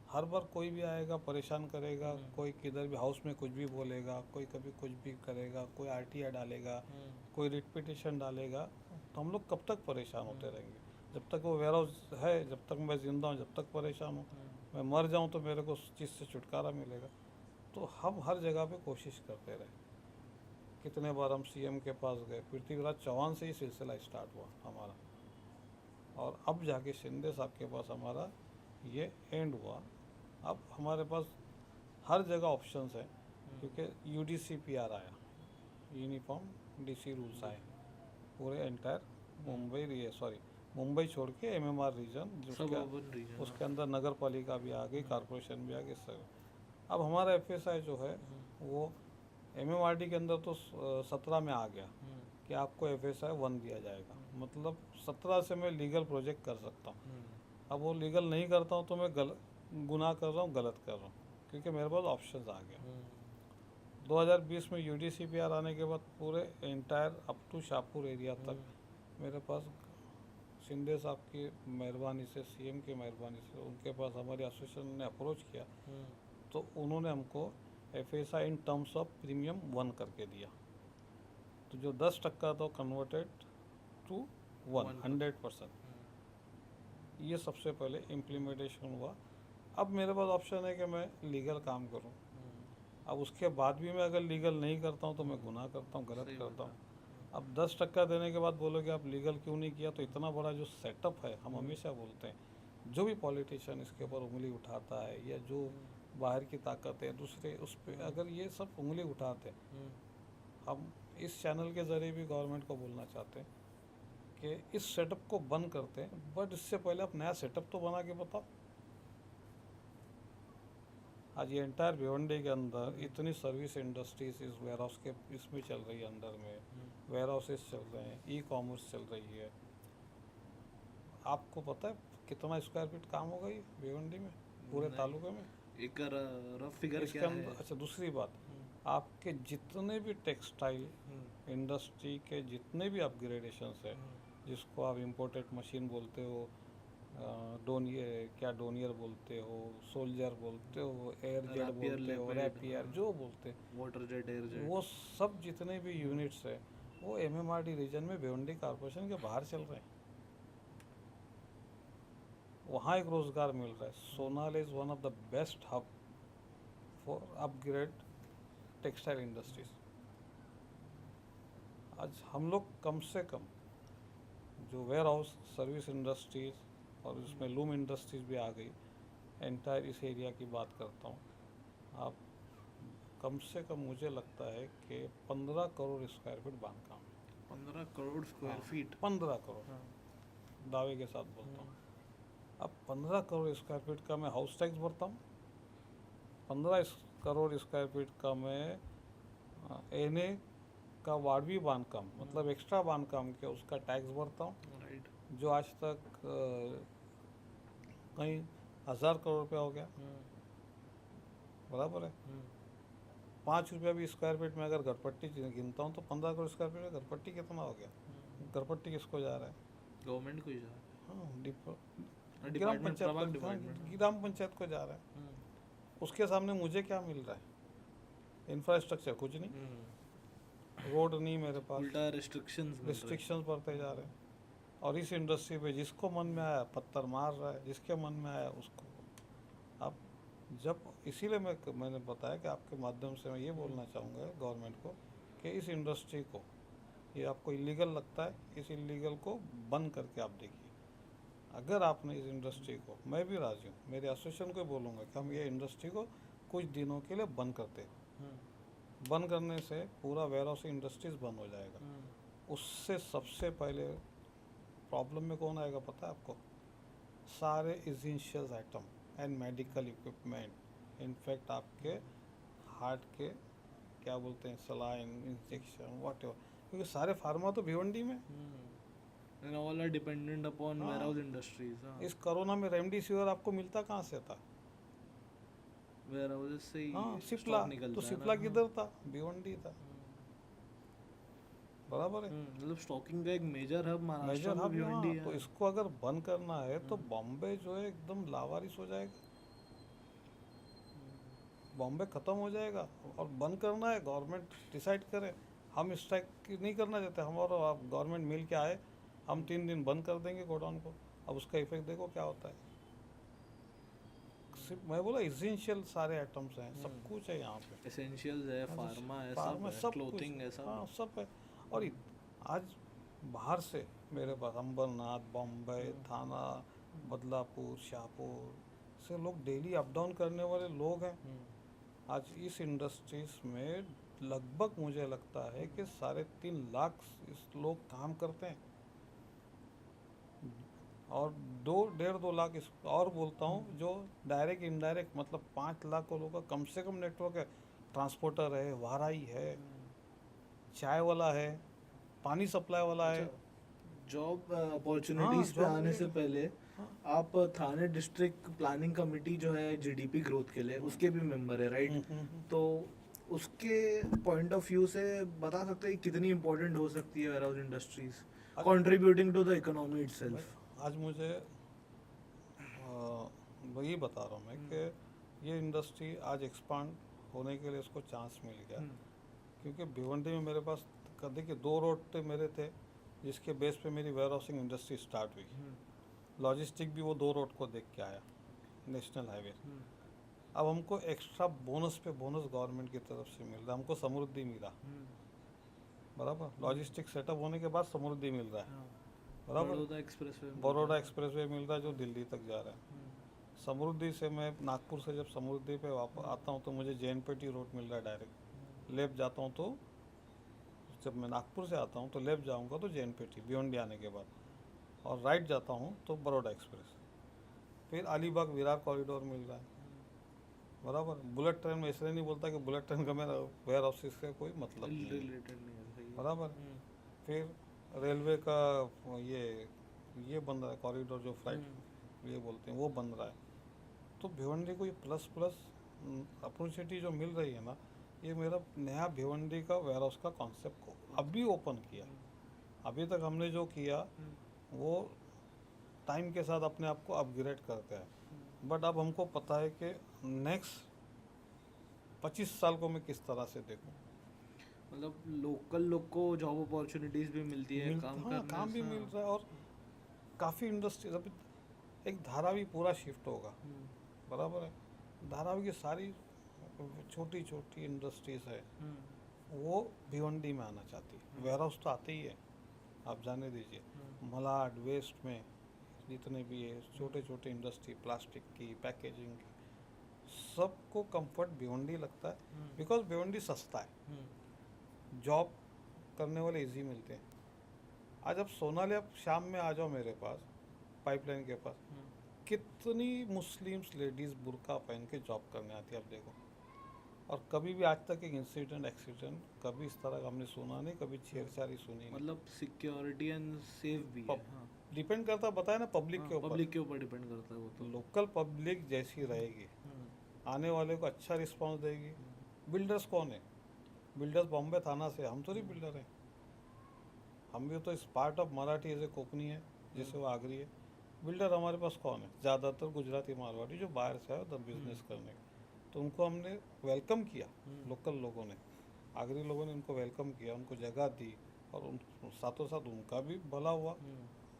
हर बार कोई भी आएगा परेशान करेगा, कोई किधर भी हाउस में कुछ भी बोलेगा, कोई कभी कुछ भी करेगा, कोई RTI डालेगा, कोई रिट पिटिशन डालेगा, तो हम लोग कब तक परेशान होते रहेंगे? जब तक वो वेयर हाउस है, जब तक मैं ज़िंदा हूँ, जब तक परेशान हूँ। मैं मर जाऊँ तो मेरे को उस चीज़ से छुटकारा मिलेगा। तो हम हर जगह पे कोशिश करते रहे। कितने बार हम CM के पास गए, पृथ्वीराज चौहान से ही सिलसिला स्टार्ट हुआ हमारा, और अब जाके शिंदे साहब के पास हमारा ये एंड हुआ। अब हमारे पास हर जगह ऑप्शंस हैं, क्योंकि UDCPR आया, यूनिफॉर्म DC रूल्स आए पूरे एंटायर मुंबई छोड़ के MMR रीजन, उसके अंदर नगर पालिका भी आ गई, कॉरपोरेशन भी आ गई, सब। अब हमारा FSI जो है वो MMRD के अंदर तो 17 में आ गया कि आपको FSI 1 दिया जाएगा, मतलब 17 से मैं लीगल प्रोजेक्ट कर सकता हूँ। अब वो लीगल नहीं करता हूँ तो मैं गुनाह कर रहा हूँ, गलत कर रहा हूँ, क्योंकि मेरे पास ऑप्शंस आ गया। 2020 में UDCPR आने के बाद पूरे entire up to Shahpur area तक मेरे पास शिंदे साहब की मेहरबानी से, CM की मेहरबानी से, उनके पास हमारी एसोसिएशन ने अप्रोच किया तो उन्होंने हमको FSI in terms of premium 1 करके दिया। तो जो 10% था कन्वर्टेड टू 100%। ये सबसे पहले इम्प्लीमेंटेशन हुआ। अब मेरे पास ऑप्शन है कि मैं लीगल काम करूं। अब उसके बाद भी मैं अगर लीगल नहीं करता हूं तो मैं गुनाह करता हूं, गलत करता हूं। अब 10% देने के बाद बोलोगे आप लीगल क्यों नहीं किया, तो इतना बड़ा जो सेटअप है, हम हमेशा बोलते हैं जो भी पॉलिटिशियन इसके ऊपर उंगली उठाता है या जो बाहर की ताकत है दूसरे उस पर अगर ये सब उंगली उठाते हैं, हम इस चैनल के ज़रिए भी गवर्नमेंट को बोलना चाहते हैं कि इस सेटअप को बंद करते हैं, बट इससे पहले आप नया सेटअप तो बना के बताओ। आज ये एंटायर भिवंडी के अंदर इतनी सर्विस इंडस्ट्रीज इस वेयर हाउस के इसमें चल रही है, अंदर में वेयर हाउसेस चल रहे हैं, ई-कॉमर्स चल रही है। आपको पता है कितना स्क्वायर फीट काम होगा ये भिवंडी में, पूरे तालुके में? एक रफ फिगर इसके क्या अंदर है? अच्छा, दूसरी बात, आपके जितने भी टेक्सटाइल इंडस्ट्री के जितने भी अपग्रेडेशंस है, जिसको आप इम्पोर्टेड मशीन बोलते हो, डोनियर बोलते हो, सोल्जर बोलते हो, एयर जेट बोलते हो, रैपियर जो बोलते हैं, वाटर जेट, एयर जेट, वो सब जितने भी यूनिट्स है वो MMRD रीजन में भिवंडी कॉर्पोरेशन के बाहर चल रहे हैं। वहाँ एक रोज़गार मिल रहा है। Sonal is one of the best hub for upgrade textile industries. आज हम लोग कम से कम जो वेयर हाउस सर्विस इंडस्ट्रीज और इसमें लूम इंडस्ट्रीज भी आ गई, एंटायर इस एरिया की बात करता हूँ, आप कम से कम मुझे लगता है कि 15 करोड़ स्क्वायर फीट बांधकाम। 15 करोड़ स्क्वायर फीट? 15 करोड़ दावे के साथ बोलता हूँ। अब 15 करोड़ स्क्वायर फीट का मैं हाउस टैक्स भरता हूँ, 15 करोड़ स्क्वायर फीट का मैं एनए का वार्डवी बांधकाम मतलब एक्स्ट्रा बांधकाम के उसका टैक्स भरता हूँ, जो आज तक कहीं 1000 करोड़ रुपया हो गया, बराबर है। 5 रुपया भी स्क्वायर फीट में अगर घरपट्टी गिनता हूँ तो 15 करोड़ स्क्वायर फीट में घरपट्टी कितना हो गया? घरपट्टी किसको जा रहा है? गवर्नमेंट को ही जा रहा है। ग्राम पंचायत को जा रहा है। उसके सामने मुझे क्या मिल रहा है? इंफ्रास्ट्रक्चर कुछ नहीं, रोड नहीं मेरे पास, उल्टा रिस्ट्रिक्शंस बढ़ते जा रहे हैं। और इस इंडस्ट्री पे जिसको मन में आया पत्थर मार रहा है, जिसके मन में आया उसको। अब जब इसीलिए मैंने बताया कि आपके माध्यम से मैं ये बोलना चाहूँगा गवर्नमेंट को कि इस इंडस्ट्री को, ये आपको इलीगल लगता है, इस इलीगल को बंद करके आप देखिए। अगर आपने इस इंडस्ट्री को, मैं भी राजी हूँ, मेरे एसोसिएशन को बोलूँगा कि हम ये इंडस्ट्री को कुछ दिनों के लिए बंद करते हैं। बंद करने से पूरा वेयर हाउस इंडस्ट्रीज बंद हो जाएगा। उससे सबसे पहले प्रॉब्लम में कौन आएगा पता है आपको? सारे essential item and medical equipment, in fact आपके हार्ट के क्या बोलते हैं, सलाइन, इंजेक्शन, व्हाटएवर, क्योंकि सारे फार्मा तो भिवंडी में and all are dependent upon warehouse industries। इस कोरोना में रेमडेसिविर आपको मिलता कहाँ से था? वेयर से ही। सिप्ला, तो सिप्ला किधर था? भिवंडी था, बराबर है। मतलब स्टॉकिंग का एक मेजर हब महाराष्ट्र में भिवंडी है। तो इसको अगर बंद करना है तो बॉम्बे जो है एकदम लावारिस हो जाएगा, बॉम्बे ख़त्म हो जाएगा। और बंद करना है गवर्नमेंट डिसाइड करे। हम स्ट्राइक नहीं करना चाहते, हमारा आप गवर्नमेंट मिल के आए, हम 3 दिन बंद कर देंगे गोडाउन को। अब उसका इफेक्ट देखो क्या होता है। सिर्फ मैं बोला एसेंशियल सारे आइटम्स हैं, सब कुछ है यहाँ पे। एसेंशियल्स है, फार्मा है, सब क्लोथिंग है, सब है। और आज बाहर से मेरे पास अंबरनाथ, बॉम्बे, थाना, बदलापुर, शाहपुर से लोग डेली अप डाउन करने वाले लोग हैं। आज इस इंडस्ट्रीज में लगभग मुझे लगता है कि 3.5 लाख इस लोग काम करते हैं, और 2-1.5-2 लाख और बोलता हूँ जो डायरेक्ट इनडायरेक्ट, मतलब 5 लाख लोगों का कम से कम नेटवर्क है। ट्रांसपोर्टर है, वाराई है, चाय वाला है, पानी सप्लाई वाला है। जॉब हाँ, अपॉर्चुनिटीज पे जॉब आने से मिलेगा। पहले हाँ, आप थाने डिस्ट्रिक्ट प्लानिंग कमेटी जो है जीडीपी ग्रोथ के लिए उसके भी मेंबर है, राइट? तो उसके पॉइंट ऑफ व्यू से बता सकते हैं कितनी इम्पोर्टेंट हो सकती है warehouse industries contributing to the economy itself? आज मुझे वही बता रहा हूँ मैं कि ये इंडस्ट्री आज एक्सपांड होने के लिए इसको चांस मिल गया, क्योंकि भिवंडी में मेरे पास देखिए 2 रोड थे मेरे थे, जिसके बेस पे मेरी वेयर हाउसिंग इंडस्ट्री स्टार्ट हुई। लॉजिस्टिक भी वो 2 रोड को देख के आया, नेशनल हाईवे। अब हमको एक्स्ट्रा बोनस पे बोनस गवर्नमेंट की तरफ से मिल रहा है, हमको समृद्धि मिला, बराबर। लॉजिस्टिक सेटअप होने के बाद समृद्धि मिल रहा है, बराबर। बड़ौदा एक्सप्रेसवे मिल रहा है जो दिल्ली तक जा रहा है। समृद्धि से मैं नागपुर से जब समृद्धि पे वापस आता हूँ तो मुझे JNPT रोड मिल रहा है डायरेक्ट। लेफ्ट जाता हूँ तो जब मैं नागपुर से आता हूँ तो लेफ्ट जाऊँगा तो JNPT भिवंडी आने के बाद, और राइट जाता हूँ तो बड़ौदा एक्सप्रेस। फिर अलीबाग विरार कॉरिडोर मिल रहा है, बराबर। बुलेट ट्रेन में इसलिए नहीं बोलता कि बुलेट ट्रेन का मेरा वेयर हाउस से कोई मतलब नहीं है, बराबर। फिर रेलवे का ये बन रहा है कॉरिडोर, जो फ्लाइट ये बोलते हैं वो बन रहा है। तो भिवंडी को ये प्लस अपॉर्चुनिटी जो मिल रही है ना, ये मेरा नया भिवंडी का वेयर हाउस का कॉन्सेप्ट को अभी ओपन किया। अभी तक हमने जो किया वो टाइम के साथ अपने आप को अपग्रेड करते हैं, बट अब हमको पता है कि नेक्स्ट 25 साल को मैं किस तरह से देखूं। मतलब लोकल लोग को जॉब अपॉर्चुनिटीज भी मिलती है, काम भी मिल रहा है, और काफ़ी इंडस्ट्रीज अभी एक धारावी पूरा शिफ्ट होगा, बराबर है। धारावी की सारी छोटी छोटी इंडस्ट्रीज है वो भिवंडी में आना चाहती है। वेयर हाउस तो आते ही है, आप जाने दीजिए। मलाड वेस्ट में जितने भी है छोटे छोटे इंडस्ट्री, प्लास्टिक की, पैकेजिंग की, सबको कंफर्ट भिवंडी लगता है, बिकॉज भिवंडी सस्ता है, जॉब करने वाले इजी मिलते हैं। आज आप सोनाली, आप शाम में आ जाओ मेरे पास पाइपलाइन के पास, कितनी मुस्लिम्स लेडीज़ बुर्का पहन के जॉब करने आती है, आप देखो। और कभी भी आज तक एक एक्सीडेंट कभी इस तरह का हमने सुना नहीं, कभी छेड़छाड़ी सुनी नहीं। मतलब सिक्योरिटी एंड सेफ भी है। डिपेंड करता, बताया ना, पब्लिक के ऊपर डिपेंड करता है वो तो। लोकल पब्लिक जैसी रहेगी, आने वाले को अच्छा रिस्पांस देगी। बिल्डर्स कौन है? बिल्डर्स बॉम्बे थाना से, हम थोड़ी बिल्डर हैं। हम भी तो इस part of Marathi as a Kokni है, जैसे वो आगरी है। बिल्डर हमारे पास कौन है? ज़्यादातर गुजराती मारवाड़ी जो बाहर से आए बिजनेस करने का, तो उनको हमने वेलकम किया। लोकल लोगों ने, आगरी लोगों ने उनको वेलकम किया, उनको जगह दी, और उन साथों साथ उनका भी भला हुआ,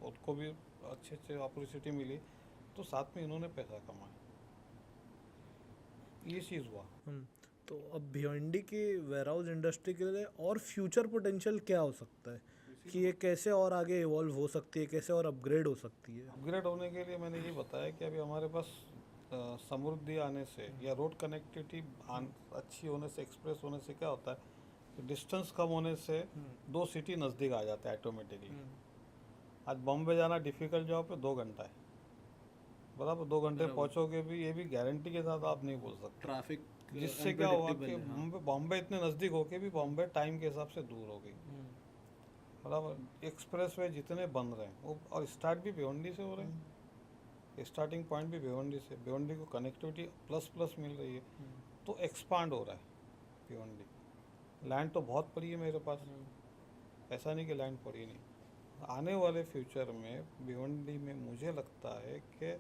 उनको भी अच्छे अपॉर्चुनिटी मिली, तो साथ में इन्होंने पैसा कमाया, ये चीज़ हुआ। तो अब भिवंडी की वेयरहाउस इंडस्ट्री के लिए और फ्यूचर पोटेंशियल क्या हो सकता है कि ये कैसे और आगे इवॉल्व हो सकती है, कैसे और अपग्रेड हो सकती है? अपग्रेड होने के लिए मैंने ये बताया कि अभी हमारे पास समृद्धि आने से या रोड कनेक्टिविटी अच्छी होने से, एक्सप्रेस होने से क्या होता है, डिस्टेंस कम होने से 2 सिटी नज़दीक आ जाता है ऑटोमेटिकली। आज बॉम्बे जाना डिफ़िकल्ट जॉब है, 2 घंटा है, बराबर। 2 घंटे पहुंचोगे भी, ये भी गारंटी के साथ आप नहीं बोल सकते। ट्रैफिक जिससे क्या हुआ कि बॉम्बे इतने नज़दीक होके भी बॉम्बे टाइम के हिसाब से दूर हो गई, बराबर। एक्सप्रेस वे जितने बन रहे हैं वो, और स्टार्ट भी भिवंडी से हो रहे हैं, स्टार्टिंग पॉइंट भी भिवंडी से, भिवंडी को कनेक्टिविटी प्लस मिल रही है, तो एक्सपांड हो रहा है भिवंडी। लैंड तो बहुत पड़ी है मेरे पास, ऐसा नहीं कि लैंड पड़ी नहीं। आने वाले फ्यूचर में भिवंडी में मुझे लगता है कि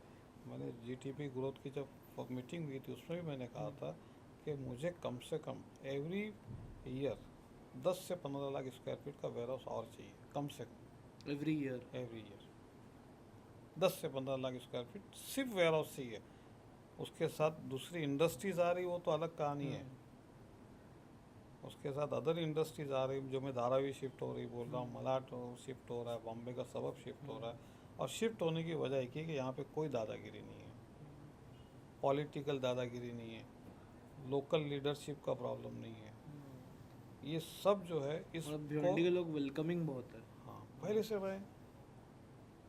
मैंने GTP ग्रोथ की जब मीटिंग हुई थी उसमें भी मैंने कहा था कि मुझे कम से कम एवरी ईयर 10 से 15 लाख स्क्वायर फीट का वेयर हाउस और चाहिए, कम से कम एवरी ईयर 10 से 15 लाख स्क्वायर फीट सिर्फ वेयर हाउस चाहिए। उसके साथ दूसरी इंडस्ट्रीज आ रही, वो तो अलग कहानी है। उसके साथ अदर इंडस्ट्रीज आ रही, जो मैं धारावी शिफ्ट हो रही बोल रहा हूँ, मलाड शिफ्ट हो रहा है, बॉम्बे का सबब शिफ्ट हो रहा है। और शिफ्ट होने की वजह एक ही कि यहाँ पे कोई दादागिरी नहीं है, पॉलिटिकल दादागिरी नहीं है, लोकल लीडरशिप का प्रॉब्लम नहीं है। ये सब जो है भिवंडी के लोग वेलकमिंग बहुत है। हाँ, पहले से रहे।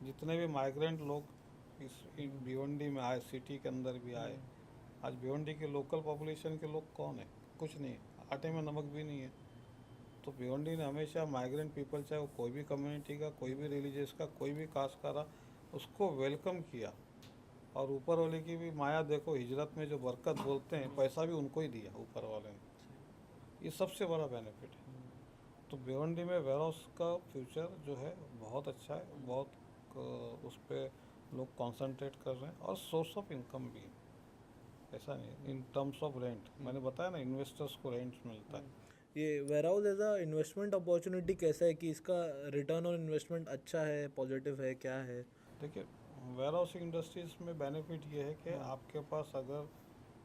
जितने भी माइग्रेंट लोग इस भिवंडी में आए, सिटी के अंदर भी आए, आज भिवंडी के लोकल पॉपुलेशन के लोग कौन है? कुछ नहीं है, आटे में नमक भी नहीं है। तो भिवंडी ने हमेशा माइग्रेंट पीपल, चाहे वो कोई भी कम्युनिटी का, कोई भी रिलीजियस का, कोई भी कास्ट का रहा, उसको वेलकम किया। और ऊपर वाले की भी माया देखो, हिजरत में जो बरकत बोलते हैं, पैसा भी उनको ही दिया ऊपर वाले ने। ये सबसे बड़ा बेनिफिट है। तो भिवंडी में वेयर हाउस का फ्यूचर जो है बहुत अच्छा है, बहुत उस पर लोग कंसंट्रेट कर रहे हैं, और सोर्स ऑफ इनकम भी है। ऐसा नहीं, इन टर्म्स ऑफ रेंट मैंने बताया ना, इन्वेस्टर्स को रेंट मिलता है। ये warehouse as a investment opportunity कैसा है कि इसका रिटर्न ऑन इन्वेस्टमेंट अच्छा है, पॉजिटिव है, क्या है? देखिए, वेयर हाउसिंग इंडस्ट्रीज में बेनिफिट ये है कि आपके पास अगर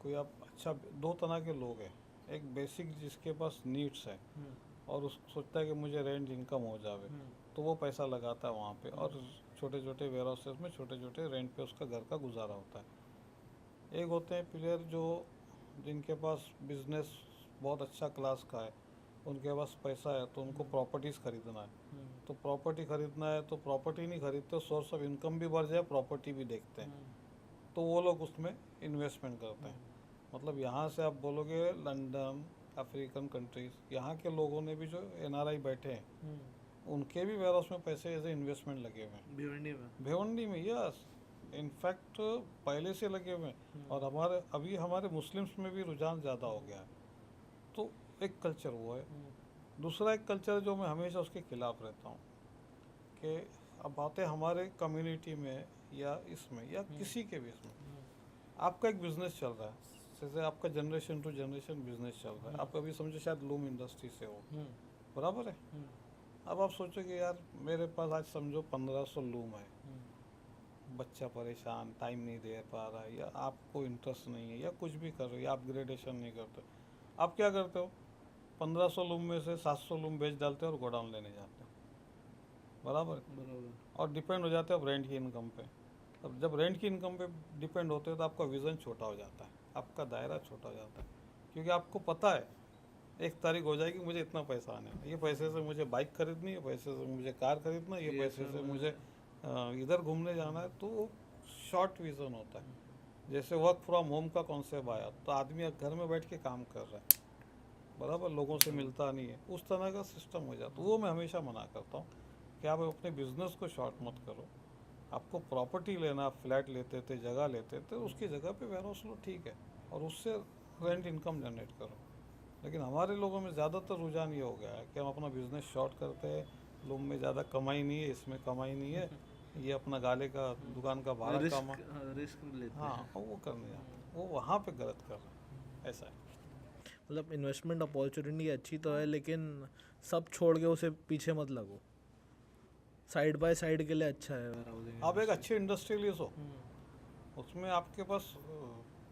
कोई, आप अच्छा, दो तरह के लोग हैं। एक बेसिक जिसके पास नीड्स है और उस सोचता है कि मुझे रेंट इनकम हो जावे, तो वो पैसा लगाता है वहाँ पे, और छोटे छोटे वेयर हाउसेस में छोटे छोटे रेंट पे उसका घर का गुजारा होता है। एक होते हैं प्लेयर जो, जिनके पास बिजनेस बहुत अच्छा क्लास का है, उनके पास पैसा है, तो उनको प्रॉपर्टीज़ खरीदना है। तो प्रॉपर्टी खरीदना है तो प्रॉपर्टी नहीं खरीदते, सोर्स ऑफ इनकम भी बढ़ जाए, प्रॉपर्टी भी देखते हैं, तो वो लोग उसमें इन्वेस्टमेंट करते हैं। मतलब यहाँ से आप बोलोगे लंदन, अफ्रीकन कंट्रीज, यहाँ के लोगों ने भी जो NRI बैठे हैं, उनके भी वेयर हाउस में पैसे एज ए इन्वेस्टमेंट लगे हुए हैं भिवंडी में। यस, इनफैक्ट पहले से लगे हुए हैं। और हमारे अभी हमारे मुस्लिम्स में भी रुझान ज़्यादा हो गया है। तो एक कल्चर वो है। दूसरा एक कल्चर जो मैं हमेशा उसके खिलाफ रहता हूँ, कि अब बातें हमारे कम्युनिटी में या इसमें या किसी के भी इसमें, आपका एक बिजनेस चल रहा है, जैसे आपका जनरेशन टू जनरेशन बिजनेस चल रहा है। आप अभी समझो शायद लूम इंडस्ट्री से हो, बराबर है। अब आप सोचो कि यार मेरे पास आज समझो 1500 लूम है, बच्चा परेशान, टाइम नहीं दे पा रहा है, या आपको इंटरेस्ट नहीं है, या कुछ भी कर रहे हो, या अपग्रेडेशन नहीं करते, आप क्या करते हो? 1500 लूम में से 700 लूम बेच डालते हो और गोडाउन लेने जाते हो, बराबर। और डिपेंड हो जाते हो अब रेंट की इनकम पे। अब जब रेंट की इनकम पे डिपेंड होते हो तो आपका विज़न छोटा हो जाता है, आपका दायरा छोटा हो जाता है, क्योंकि आपको पता है 1 तारीख हो जाएगी, मुझे इतना पैसा आने है, ये पैसे से मुझे बाइक खरीदनी है, पैसे से मुझे कार खरीदना है, ये पैसे से मुझे इधर घूमने जाना है। तो वो शॉर्ट विज़न होता है। जैसे वर्क फ्रॉम होम का कॉन्सेप्ट आया, तो आदमी घर में बैठ के काम कर रहा है, बराबर, लोगों से मिलता नहीं है, उस तरह का सिस्टम हो जाता है। वो मैं हमेशा मना करता हूँ कि आप अपने बिजनेस को शॉर्ट मत करो। आपको प्रॉपर्टी लेना, आप फ्लैट लेते थे, जगह लेते थे, उसकी जगह पे वेयर हाउस लो, ठीक है, और उससे रेंट इनकम जनरेट करो। लेकिन हमारे लोगों में ज़्यादातर रुझान ये हो गया है कि हम अपना बिजनेस शॉर्ट करते हैं, लोग में ज़्यादा कमाई नहीं है, इसमें कमाई नहीं है, ये अपना गाले का दुकान का भाड़ा कमा, रिस्क लेते हाँ, हैं। वो करने जाते हैं, वो वहाँ पे गलत कर रहे हैं। ऐसा है। मतलब इन्वेस्टमेंट अपॉर्चुनिटी अच्छी तो है, लेकिन सब छोड़ के उसे पीछे मत लगो। साइड बाय साइड के लिए अच्छा है वेयर हाउसिंग। आप एक अच्छे इंडस्ट्रियलिस्ट हो, उसमें आपके पास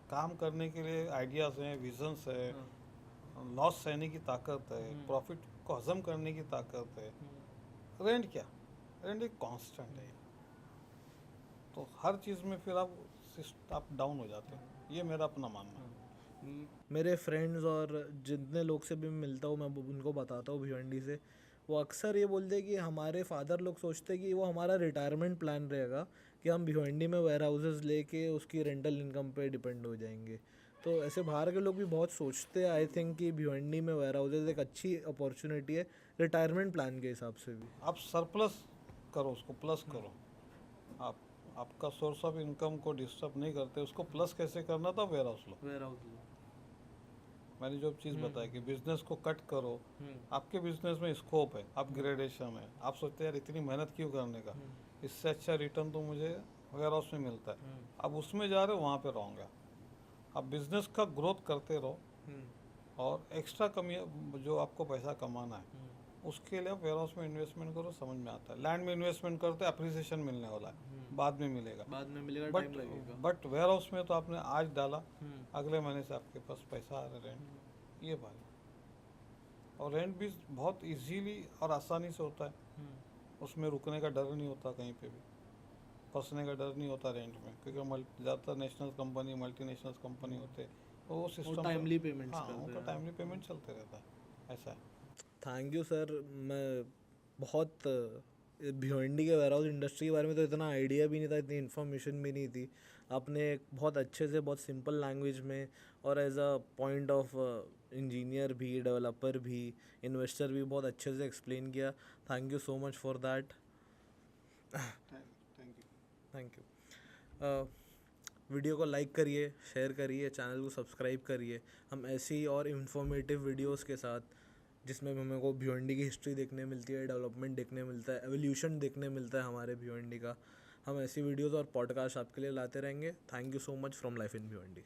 काम करने के लिए आइडियाज़ हैं, विजन्स है, लॉस सहने की ताकत है, प्रॉफिट को हजम करने की ताकत है। रेंट क्या, रेंट एक कांस्टेंट है। तो हर चीज़ में फिर आप डाउन हो जाते हैं, ये मेरा अपना मानना है। मेरे फ्रेंड्स और जितने लोग से भी मिलता हूँ, मैं उनको बताता हूँ भिवंडी से, वो अक्सर ये बोलते हैं कि हमारे फादर लोग सोचते हैं कि वो हमारा रिटायरमेंट प्लान रहेगा कि हम भिवंडी में वेयर हाउसेस लेके उसकी रेंटल इनकम पे डिपेंड हो जाएंगे। तो ऐसे बाहर के लोग भी बहुत सोचते हैं, आई थिंक, कि भिवंडी में वेयर हाउसेस एक अच्छी अपॉर्चुनिटी है रिटायरमेंट प्लान के हिसाब से भी। आप सरप्लस करो, उसको प्लस करो। आप आपका सोर्स ऑफ इनकम को डिस्टर्ब नहीं करते, उसको प्लस कैसे करना था, वेयर हाउस लो। वेयर हाउस मैंने जो चीज़ बताई कि बिजनेस को कट करो, आपके बिजनेस में स्कोप है, अपग्रेडेशन है, आप सोचते हैं यार इतनी मेहनत क्यों करने का, इससे अच्छा रिटर्न तो मुझे वेयर हाउस में मिलता है। अब उसमें जा रहे हो, वहाँ पे रहोगे। आप बिजनेस का ग्रोथ करते रहो, और एक्स्ट्रा कमी जो आपको पैसा कमाना है उसके लिए आप वेयर हाउस में इन्वेस्टमेंट करो, समझ में आता है। लैंड में इन्वेस्टमेंट करते अप्रिसिएशन मिलने वाला है, बाद में मिलेगा, बट वेयर हाउस में तो आपने आज डाला, अगले महीने से आपके पास पैसा आ रहा है, रेंट, ये बात। और रेंट भी बहुत इजीली और आसानी से होता है, उसमें रुकने का डर नहीं होता, कहीं पे भी फंसने का डर नहीं होता रेंट में, क्योंकि ज़्यादातर नेशनल कंपनी, मल्टीनेशनल कंपनी होते हैं, वो सिस्टम टाइमली पेमेंट्स हाँ, उनका टाइमली पेमेंट चलते रहता है। ऐसा है। थैंक यू सर, मैं बहुत भिवंडी के वेयर हाउस इंडस्ट्री के बारे में तो इतना आइडिया भी नहीं था, इतनी इन्फॉर्मेशन भी नहीं थी। आपने एक बहुत अच्छे से, बहुत सिंपल लैंग्वेज में और as a point of engineer भी, डेवलपर भी, इन्वेस्टर भी बहुत अच्छे से एक्सप्लेन किया। Thank you so much for that. Thank you. Thank you. Video को लाइक करिए, शेयर करिए, चैनल को सब्सक्राइब करिए। हम ऐसी और इन्फॉर्मेटिव वीडियोस के साथ, जिसमें हमें को भिवंडी की हिस्ट्री देखने मिलती है, डेवलपमेंट देखने मिलता है, एवोल्यूशन देखने मिलता है हमारे भिवंडी का, हम ऐसी वीडियोस और पॉडकास्ट आपके लिए लाते रहेंगे। Thank you so much from life in Bhiwandi.